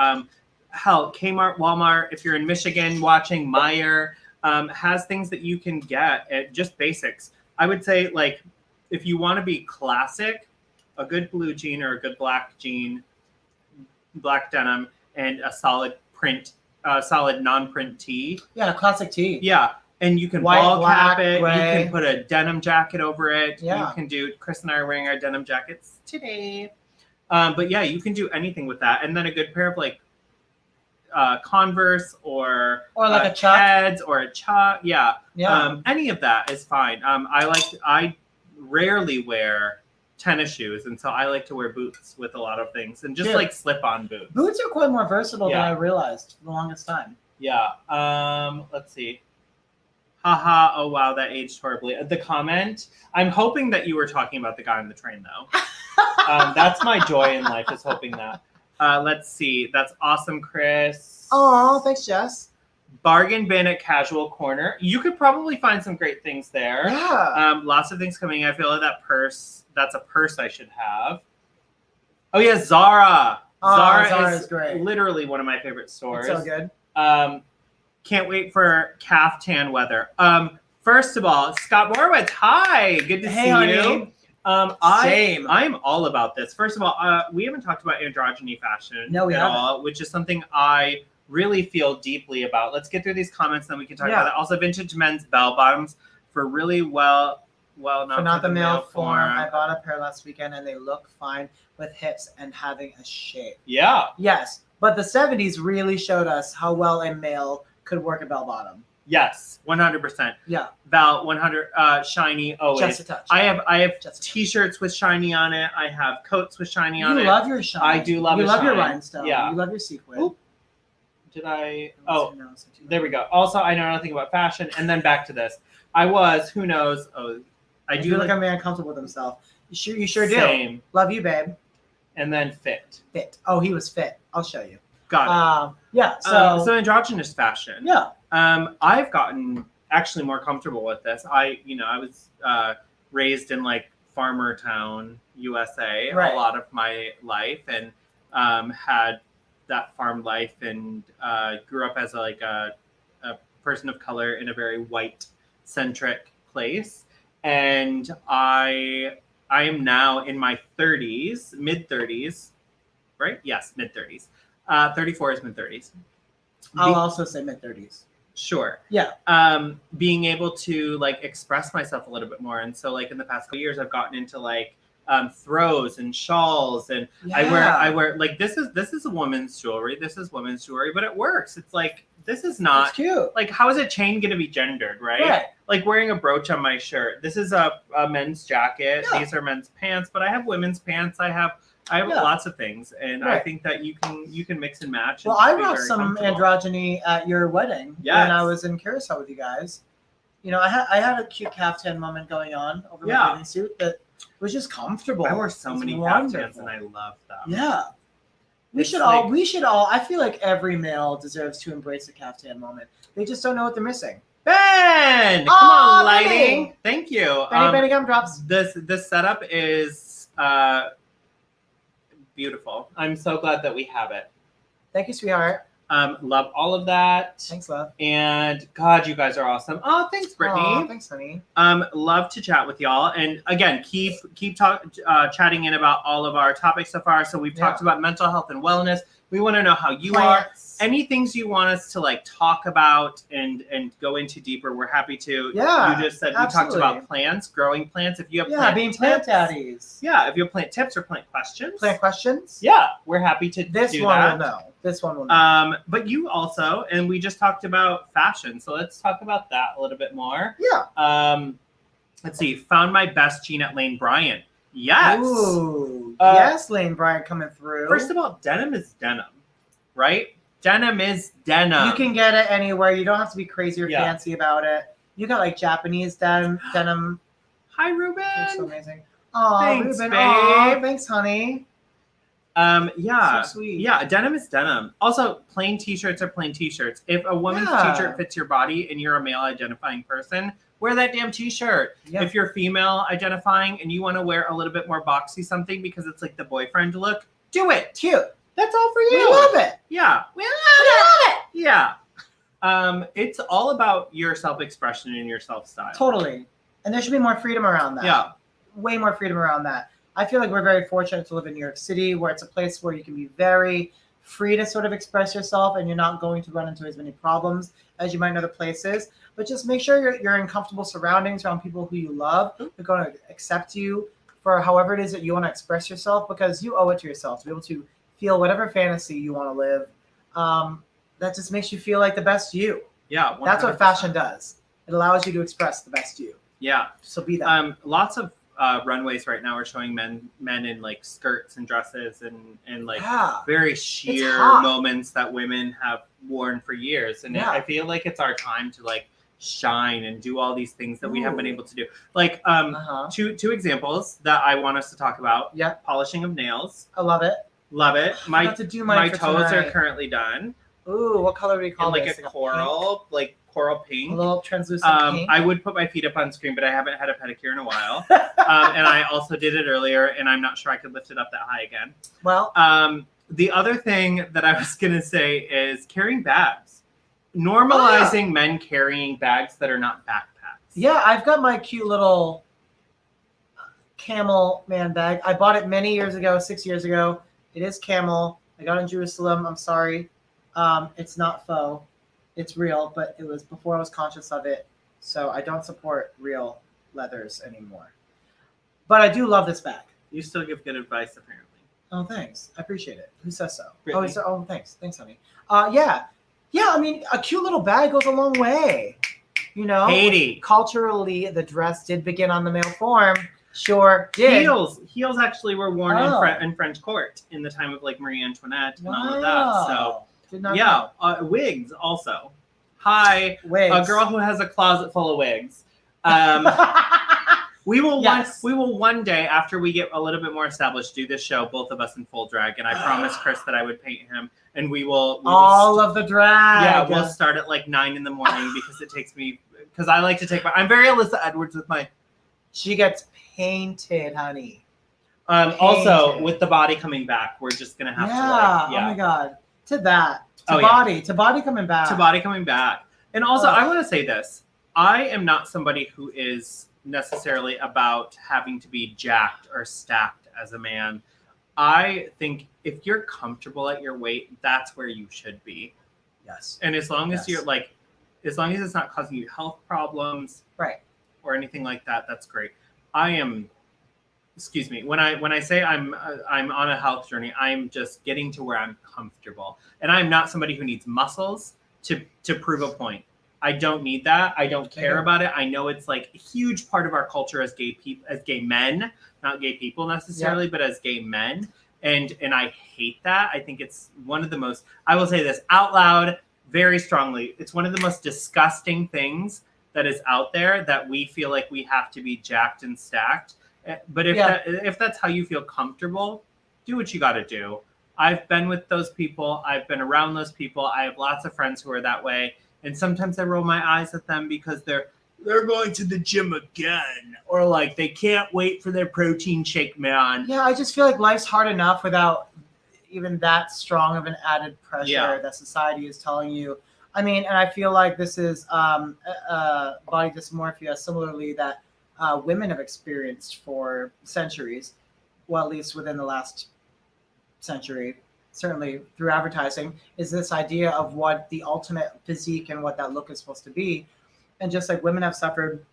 Hell, Kmart, Walmart, if you're in Michigan watching, Meijer has things that you can get at just basics. I would say, like, if you want to be classic, a good blue jean or a good black jean, black denim, and a solid non-print tee. Yeah, classic tee. Yeah. And you can white, ball cap black, it. gray. You can put a denim jacket over it. Yeah. You can do. Chris and I are wearing our denim jackets today. But yeah, you can do anything with that. And then a good pair of like Converse or like a Chuck. Keds or a Chuck. Yeah. Yeah. Any of that is fine. I rarely wear tennis shoes, and so I like to wear boots with a lot of things, and just like slip-on boots. Boots are quite more versatile than I realized for the longest time. Yeah. Let's see. Haha, oh wow, that aged horribly. The comment, I'm hoping that you were talking about the guy on the train, though. That's my joy in life, is hoping that. Let's see. That's awesome, Chris. Oh, thanks, Jess. Bargain bin at Casual Corner. You could probably find some great things there. Yeah. Lots of things coming. I feel like that purse. That's a purse I should have. Oh yeah, Zara. Oh, Zara is great. Literally one of my favorite stores. It's so good. Can't wait for caftan weather. First of all, Scott Morowitz, hi. Good to see you. Same. I'm all about this. First of all, we haven't talked about androgyny fashion at all, which is something I really feel deeply about. Let's get through these comments, then we can talk about it. Also, vintage men's bell bottoms for really not the male form. I bought a pair last weekend and they look fine with hips and having a shape. Yeah. Yes, but the 70s really showed us how well a male could work a bell bottom. Yes, 100%. Yeah. Val, 100 shiny always. Just a touch. I have t-shirts with shiny on it. I have coats with shiny on it. You love your shine. I do love You love your shine. rhinestone. Yeah. You love your sequin. Oop. Did I? Oh, there we go. Also, I know nothing about fashion. And then back to this. Who knows? Oh, I do look at me uncomfortable with himself. You sure do. Same. Love you, babe. And then fit. Oh, he was fit. I'll show you. Got it. Yeah. So androgynous fashion. Yeah. I've gotten actually more comfortable with this. I was raised in like farmer town, USA, a lot of my life, and had that farm life, and grew up as a person of color in a very white centric place. And I am now in my 30s, mid 30s, right? Yes, mid 30s. 34 is mid 30s. I'll also say mid 30s. Sure. Yeah. Being able to like express myself a little bit more, and so like in the past couple years, I've gotten into like throws and shawls, and I wear like this is a woman's jewelry. This is women's jewelry, but it works. It's like this is not it's cute. Like how is a chain going to be gendered, right? Like wearing a brooch on my shirt. This is a men's jacket. Yeah. These are men's pants, but I have women's pants. I have lots of things, and I think that you can mix and match. Well, I rocked some androgyny at your wedding when I was in Curacao with you guys. You know, I had a cute caftan moment going on over my bathing suit that was just comfortable. I wore so many caftans, and I love them. Yeah. We should all. I feel like every male deserves to embrace a caftan moment. They just don't know what they're missing. Ben, come on, lighting. Benny. Thank you. Benny gumdrops. This setup is beautiful. I'm so glad that we have it. Thank you, sweetheart. Love all of that. Thanks, love. And God, you guys are awesome. Oh, thanks, Brittany. Oh, thanks, honey. Love to chat with y'all. And again, keep chatting in about all of our topics so far. So we've talked about mental health and wellness. We want to know how you are. Any things you want us to like talk about and go into deeper, we're happy to. Yeah. You just said we talked about plants, growing plants. If you have being plant daddies. Yeah, if you have plant tips or plant questions. Yeah, we're happy to do that. This one will know. But you also, and we just talked about fashion, so let's talk about that a little bit more. Yeah. Let's see. Found my best jean at Lane Bryant. Yes. Ooh. Yes, Lane Bryant coming through. First of all, denim is denim, right? Denim is denim. You can get it anywhere. You don't have to be crazy or fancy about it. You got like Japanese denim. Hi, Ruben. You're so amazing. Oh, thanks, Ruben. Babe. Aw, thanks, honey. Yeah. So sweet. Yeah, denim is denim. Also, plain t-shirts are plain t-shirts. If a woman's t-shirt fits your body and you're a male identifying person, wear that damn t-shirt. Yep. If you're female identifying and you want to wear a little bit more boxy something because it's like the boyfriend look, do it. Cute. That's all for you. We love it. Yeah. We love it. Yeah. It's all about your self-expression and your self-style. Totally. And there should be more freedom around that. Yeah. Way more freedom around that. I feel like we're very fortunate to live in New York City, where it's a place where you can be very free to sort of express yourself, and you're not going to run into as many problems as you might in other places. But just make sure you're in comfortable surroundings around people who you love, who are going to accept you for however it is that you want to express yourself, because you owe it to yourself to be able to feel whatever fantasy you want to live. That just makes you feel like the best you. Yeah, 100%. That's what fashion does. It allows you to express the best you. Yeah. So be that. Lots of runways right now are showing men in like skirts and dresses and like very sheer moments that women have worn for years. And I feel like it's our time to like shine and do all these things that we haven't been able to do. Like two examples that I want us to talk about. Yeah. Polishing of nails. I love it. Love it. My toes are currently done. Ooh, what color do we call in this? like a coral, like coral pink. A little translucent pink. I would put my feet up on screen, but I haven't had a pedicure in a while. And I also did it earlier, and I'm not sure I could lift it up that high again. Well, the other thing that I was going to say is carrying bags. Normalizing men carrying bags that are not backpacks. Yeah, I've got my cute little camel man bag. I bought it many years ago, 6 years ago. It is camel. I got it in Jerusalem. I'm sorry. It's not faux. It's real, but it was before I was conscious of it. So I don't support real leathers anymore. But I do love this bag. You still give good advice, apparently. Oh, thanks. I appreciate it. Who says so? Brittany. Oh, thanks. Thanks, honey. Yeah. Yeah, I mean, a cute little bag goes a long way. You know? Katie. Culturally, the dress did begin on the male form. Sure did. Heels actually were worn in French court in the time of like Marie Antoinette and all of that. So did not know. Wigs also. Hi, wigs. A girl who has a closet full of wigs. We will one day, after we get a little bit more established, do this show, both of us in full drag, and I promised Chris that I would paint him, and we will of the drag. Yeah, we'll start at like 9 a.m. because it takes me I like to take I'm very Alyssa Edwards with my. She gets painted, honey. Also, with the body coming back, we're just gonna have to Oh my god. To body coming back. To body coming back. And also, I want to say this. I am not somebody who is necessarily about having to be jacked or stacked as a man. I think if you're comfortable at your weight, that's where you should be. Yes. And as long as you're like, as long as it's not causing you health problems, right, or anything like that, that's great. Excuse me, when I say I'm on a health journey, I'm just getting to where I'm comfortable, and I'm not somebody who needs muscles to prove a point. I don't need that. I don't care about it. I know it's like a huge part of our culture as gay people, as gay men, not gay people necessarily, but as gay men, and I hate that. I think it's one of the most. I will say this out loud, very strongly. It's one of the most disgusting things that is out there, that we feel like we have to be jacked and stacked. But if that's how you feel comfortable, do what you got to do. I've been with those people. I've been around those people. I have lots of friends who are that way. And sometimes I roll my eyes at them because they're going to the gym again, or like they can't wait for their protein shake, man. Yeah, I just feel like life's hard enough without even that strong of an added pressure that society is telling you. I mean, and I feel like this is body dysmorphia, similarly, that women have experienced for centuries, well, at least within the last century, certainly through advertising, is this idea of what the ultimate physique and what that look is supposed to be. And just like women have suffered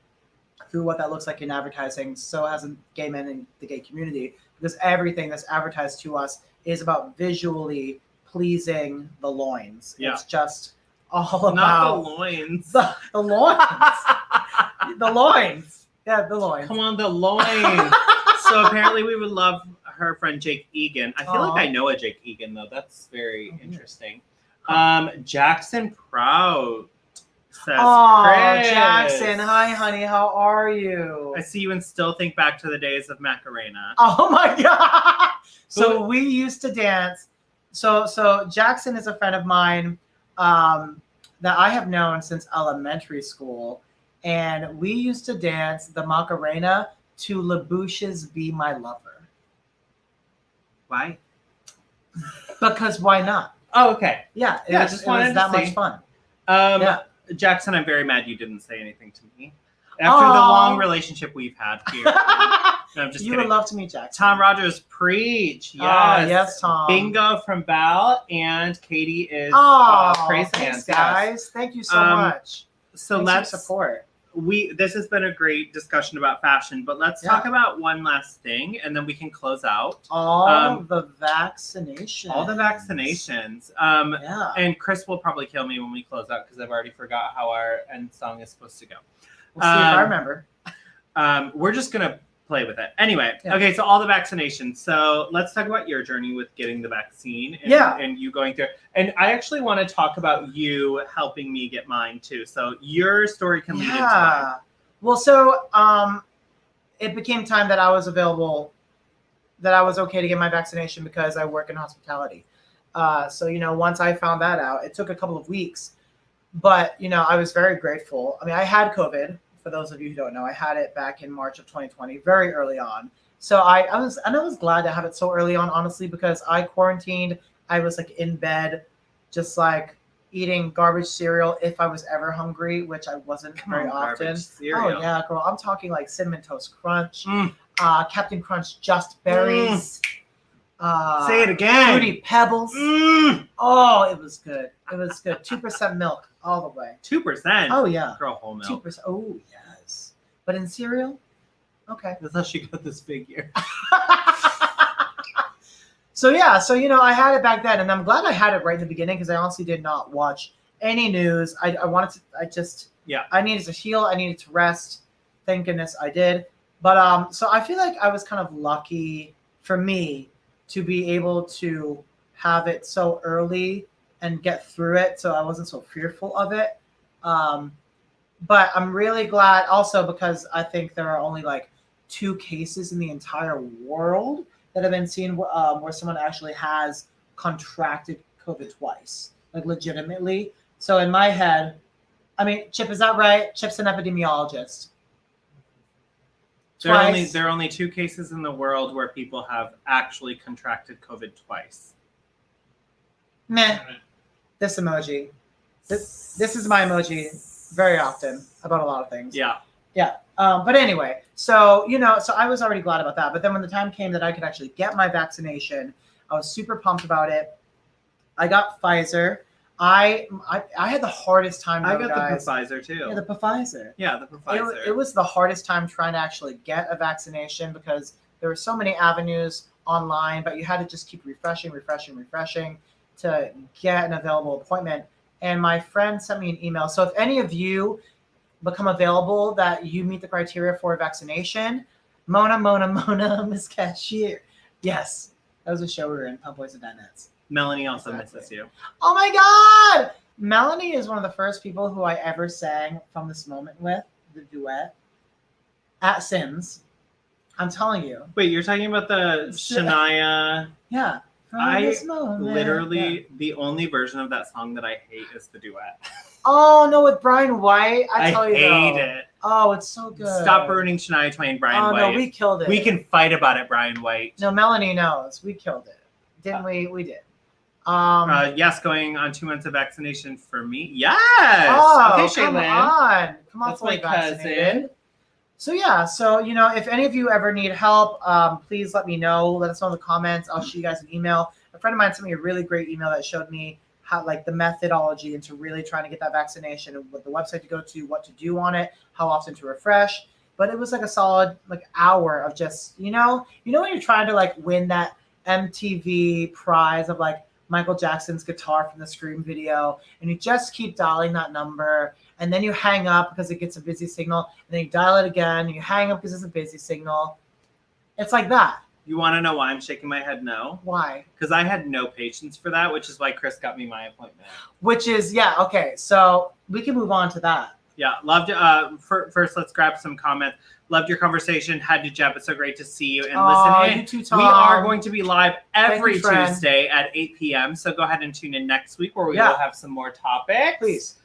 through what that looks like in advertising, so has gay men in the gay community, because everything that's advertised to us is about visually pleasing the loins. Yeah. It's just all about not the loins. The loins. The loins. Yeah, the loins. Come on, the loins. So apparently we would love her friend Jake Egan. I feel like I know a Jake Egan, though. That's very interesting. Jackson Prout says, Chris. Jackson. Hi, honey. How are you? I see you and still think back to the days of Macarena. Oh, my God. So we used to dance. So Jackson is a friend of mine that I have known since elementary school. And we used to dance the Macarena to LaBouche's Be My Lover. Why? Because why not? Oh, okay. Yeah, it was that much fun. Jackson, I'm very mad you didn't say anything to me. After the long relationship we've had here. No, I'm just kidding. Would love to meet Jackson. Tom Rogers, preach. Yes. Yes, Tom. Bingo from Val, and Katie is praise hands. Guys. Thank you so much. So let's support. This has been a great discussion about fashion, but let's talk about one last thing, and then we can close out. All the vaccinations. And Chris will probably kill me when we close out because I've already forgot how our end song is supposed to go. We'll see if I remember. We're just gonna play with it. Anyway, okay, so all the vaccinations. So let's talk about your journey with getting the vaccine and you going through. And I actually want to talk about you helping me get mine too. So your story can lead into mine. Well, so it became time that I was available, that I was okay to get my vaccination because I work in hospitality. So, once I found that out, it took a couple of weeks. But, I was very grateful. I mean, I had COVID. For those of you who don't know, I had it back in March of 2020, very early on. So I was glad to have it so early on, honestly, because I quarantined. I was like in bed, just like eating garbage cereal if I was ever hungry, which I wasn't very often. Cereal. Oh yeah, girl. I'm talking like Cinnamon Toast Crunch, Captain Crunch Just Berries. Say it again. Fruity Pebbles. Oh, it was good. It was good. 2% milk all the way. 2%? Oh yeah. Girl, whole milk. 2%. Oh yes. But in cereal? Okay. That's how she got this figure. So I had it back then, and I'm glad I had it right in the beginning because I honestly did not watch any news. I needed to heal. I needed to rest. Thank goodness I did. But so I feel like I was kind of lucky for me to be able to have it so early and get through it, so I wasn't so fearful of it. But I'm really glad also because I think there are only like 2 cases in the entire world that have been seen where someone actually has contracted COVID twice, like legitimately. So in my head, I mean, Chip, is that right? Chip's an epidemiologist. There are only 2 cases in the world where people have actually contracted COVID twice. Meh. This emoji. This is my emoji very often about a lot of things. Yeah. Yeah. But anyway, so I was already glad about that. But then when the time came that I could actually get my vaccination, I was super pumped about it. I got Pfizer. I had the hardest time. I got the Pfizer too. Yeah, the Pfizer. Yeah, the Pfizer. It was the hardest time trying to actually get a vaccination because there were so many avenues online, but you had to just keep refreshing to get an available appointment. And my friend sent me an email. So if any of you become available that you meet the criteria for a vaccination, Mona, Miss Cashier. Yes, that was a show we were in, Pump Boys and Dinettes. Melanie also misses you. Oh my God! Melanie is one of the first people who I ever sang From This Moment with, the duet, at Sims. I'm telling you. Wait, you're talking about the Shania? Yeah. The only version of that song that I hate is the duet. Oh, no, with Brian White? I hate it. Oh, it's so good. Stop ruining Shania Twain, Brian White. Oh, no, we killed it. We can fight about it, Brian White. No, Melanie knows. We killed it. Didn't we? We did. Yes, going on 2 months of vaccination for me. Yes. Oh, okay, come on. Come on, that's my vaccinated. cousin. So yeah, if any of you ever need help, please let me know. Let us know in the comments. I'll shoot you guys an email. A friend of mine sent me a really great email that showed me how, like, the methodology into really trying to get that vaccination and what the website to go to, what to do on it, how often to refresh. But it was like a solid hour of just, when you're trying to win that MTV prize of Michael Jackson's guitar from the Scream video, and you just keep dialing that number, and then you hang up because it gets a busy signal, and then you dial it again, and you hang up because it's a busy signal. It's like that. You want to know why I'm shaking my head no? Why? Because I had no patience for that, which is why Chris got me my appointment. Okay, so we can move on to that. Yeah, loved it. First, let's grab some comments. Loved your conversation. Had you, Jeb. It's so great to see you and listen in. You too, Tom. We are going to be live every friend. Tuesday at 8 p.m. So go ahead and tune in next week where we will have some more topics. Please.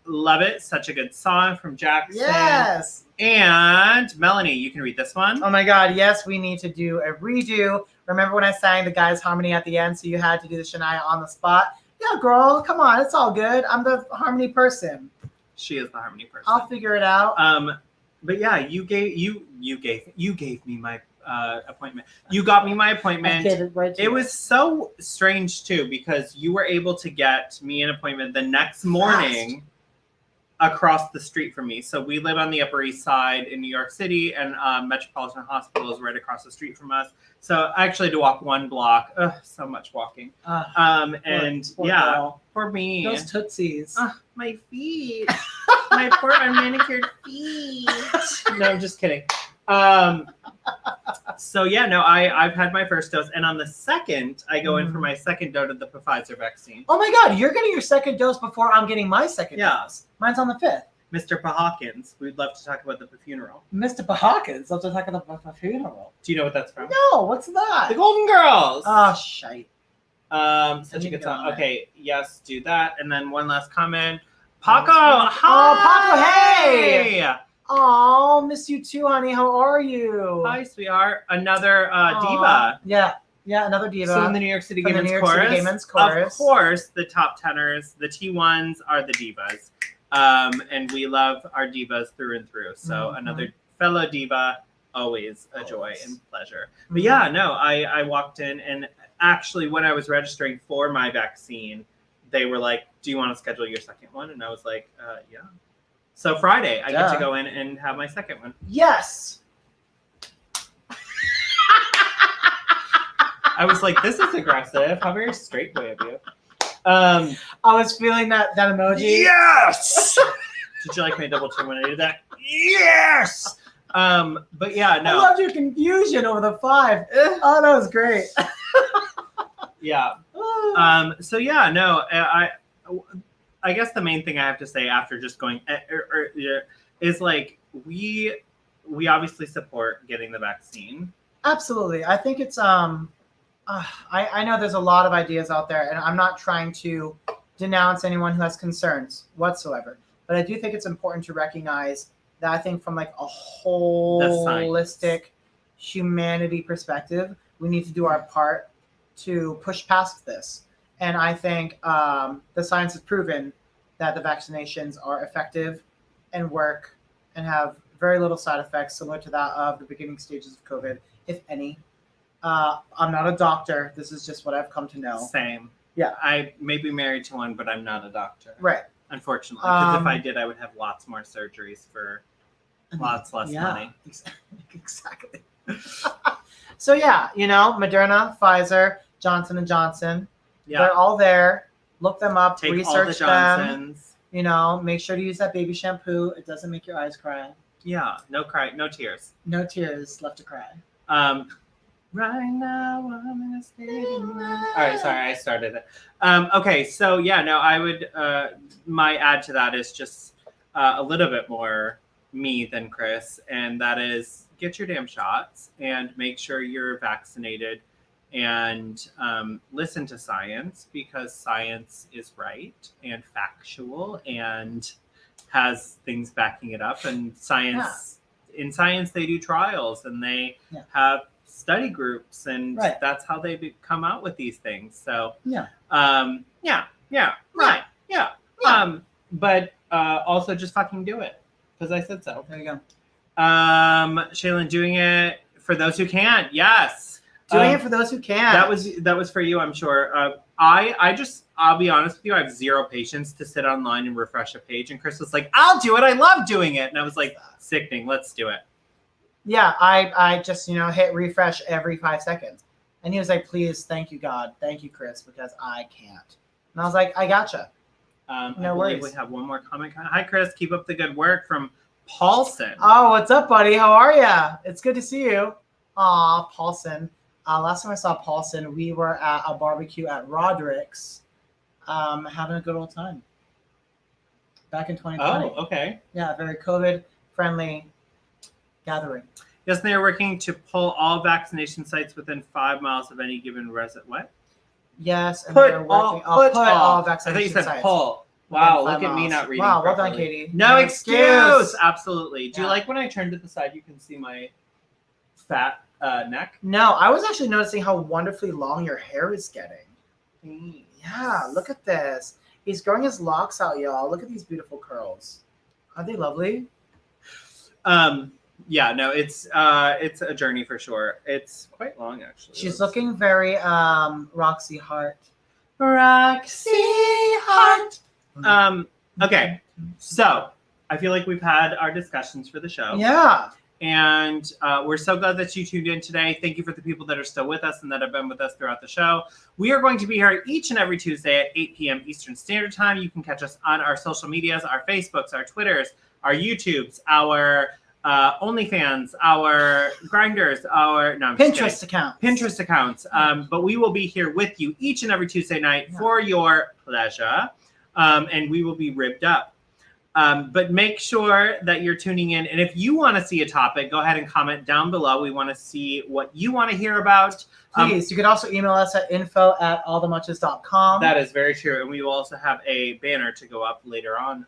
Love it. Such a good song from Jackson. Yes. And Melanie, you can read this one. Oh my God. Yes, we need to do a redo. Remember when I sang the guy's harmony at the end? So you had to do the Shania on the spot. Yeah, girl. Come on. It's all good. I'm the harmony person. She is the harmony person. I'll figure it out. But yeah, you gave me my appointment. You got me my appointment. It was so strange too because you were able to get me an appointment the next morning across the street from me. So we live on the Upper East Side in New York City, and Metropolitan Hospital is right across the street from us. So I actually had to walk 1 block. Ugh, so much walking. For me. Those tootsies. My feet. My poor unmanicured feet. No, I'm just kidding. I've had my first dose, and on the second, I go in for my second dose of the Pfizer vaccine. Oh my God, you're getting your second dose before I'm getting my second dose. Mine's on the 5th. Mr. Pahawkins, we'd love to talk about the funeral. Mr. Pahawkins, love to talk about the funeral. Do you know what that's from? No, what's that? The Golden Girls. Oh, shite. Such a need to good go on song. it. Okay, yes, do that. And then one last comment. Paco, Oh, Paco, hey! hi! Oh, miss you too, honey. How are you? Hi, sweetheart. Another Aw. diva. Yeah, another diva. So in the New York City Gay from the Men's New York City Chorus, Gay Men's Chorus. of course, the top tenors, the T1s are the divas. And we love our divas through and through. So another fellow diva, always a joy and pleasure. But yeah, no, I walked in, and actually when I was registering for my vaccine, they were like, do you want to schedule your second one? And I was like, yeah. So Friday, I get to go in and have my second one. Yes. I was like, this is aggressive. How very straight way of you. I was feeling that emoji. Yes! Did you like my double chin when I did that? Yes! But yeah, no. I loved your confusion over the 5. Oh, that was great. Yeah. So yeah, no, I guess the main thing I have to say after just going is like we obviously support getting the vaccine. Absolutely. I think it's I know there's a lot of ideas out there, and I'm not trying to denounce anyone who has concerns whatsoever. But I do think it's important to recognize that I think from like a holistic humanity perspective, we need to do our part to push past this. And I think the science has proven that the vaccinations are effective and work and have very little side effects similar to that of the beginning stages of COVID, if any. I'm not a doctor. This is just what I've come to know. Same. Yeah. I may be married to one, but I'm not a doctor. Right. Unfortunately. Because if I did, I would have lots more surgeries for lots less money. Exactly. So yeah, Moderna, Pfizer, Johnson & Johnson. Yeah. They're all there. Look them up. Take research all the Johnsons. them. Make sure to use that baby shampoo. It doesn't make your eyes cry. Yeah. No tears. No tears left to cry. Right now I'm in a state of mind. All right, sorry, I started it. Okay, so yeah, no, I would. My add to that is just a little bit more me than Chris, and that is get your damn shots and make sure you're vaccinated, and listen to science, because science is right and factual and has things backing it up. And science, in science, they do trials and they have study groups, and that's how they come out with these things. So but also just fucking do it, because I said so. There you go. Shaylin, doing it for those who can't. Yes, doing it for those who can. That was for you, I'm sure. I'll be honest with you, I have zero patience to sit online and refresh a page, and Chris was like, I'll do it, I love doing it. And I was like, sickening, let's do it. Yeah, I just, hit refresh every 5 seconds. And he was like, please, thank you, God. Thank you, Chris, because I can't. And I was like, I gotcha. No worries. We have one more comment. Hi, Chris. Keep up the good work from Paulson. Oh, what's up, buddy? How are you? It's good to see you. Aw, Paulson. Last time I saw Paulson, we were at a barbecue at Roderick's, having a good old time. Back in 2020. Oh, okay. Yeah, very COVID-friendly gathering. Yes, they are working to pull all vaccination sites within 5 miles of any given resident. What? Yes, and they're working. Put all vaccination I thought you said sites. Pull. Wow, look at me not reading. Wow, well properly. done, Katie. No excuse. Absolutely. Do you like when I turn to the side, you can see my fat neck? No, I was actually noticing how wonderfully long your hair is getting. Yeah, look at this. He's growing his locks out, y'all. Look at these beautiful curls. Aren't they lovely? Yeah, no, it's a journey for sure. It's quite long, actually. She's looking very Roxy Hart. Roxy Hart. Okay, so I feel like we've had our discussions for the show. Yeah. And we're so glad that you tuned in today. Thank you for the people that are still with us and that have been with us throughout the show. We are going to be here each and every Tuesday at 8 p.m. Eastern Standard Time. You can catch us on our social medias, our Facebooks, our Twitters, our YouTubes, our OnlyFans, our Grinders, our Pinterest accounts. Pinterest accounts. But we will be here with you each and every Tuesday night for your pleasure. And we will be ribbed up. But make sure that you're tuning in. And if you want to see a topic, go ahead and comment down below. We want to see what you want to hear about. Please, you can also email us at info@allthemuches.com. That is very true. And we will also have a banner to go up later on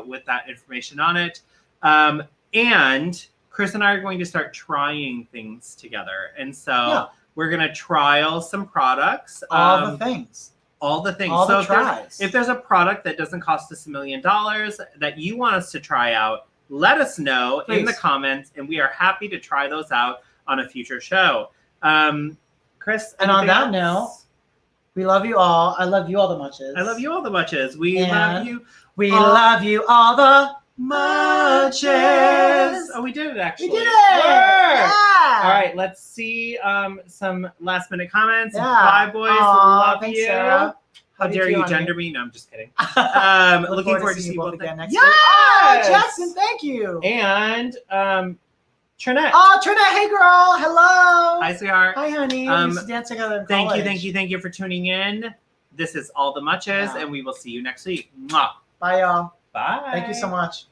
with that information on it. And Chris and I are going to start trying things together. And so we're going to trial some products. All the things. All the things. All so the tries. if there's a product that doesn't cost us $1 million that you want us to try out, let us know in the comments, and we are happy to try those out on a future show. Chris, and on that note, we love you all. I love you all the muches. I love you all the muches. We love you. We love you all the muches. Oh, we did it actually. We did it. Yeah. All right, let's see some last minute comments. Yeah. Bye, boys. Aw, love thanks, you. Sarah. How dare you honey. gender me? No, I'm just kidding. Look Looking forward to seeing see you both again next yes! week. Oh, Jackson, thank you. And Trinette. Oh, Trinette, hey girl. Hello. Hi, sweetheart. Hi, honey. We used to dance together in college. Thank you for tuning in. This is All the Muches, and we will see you next week. Mwah. Bye, y'all. Bye. Thank you so much.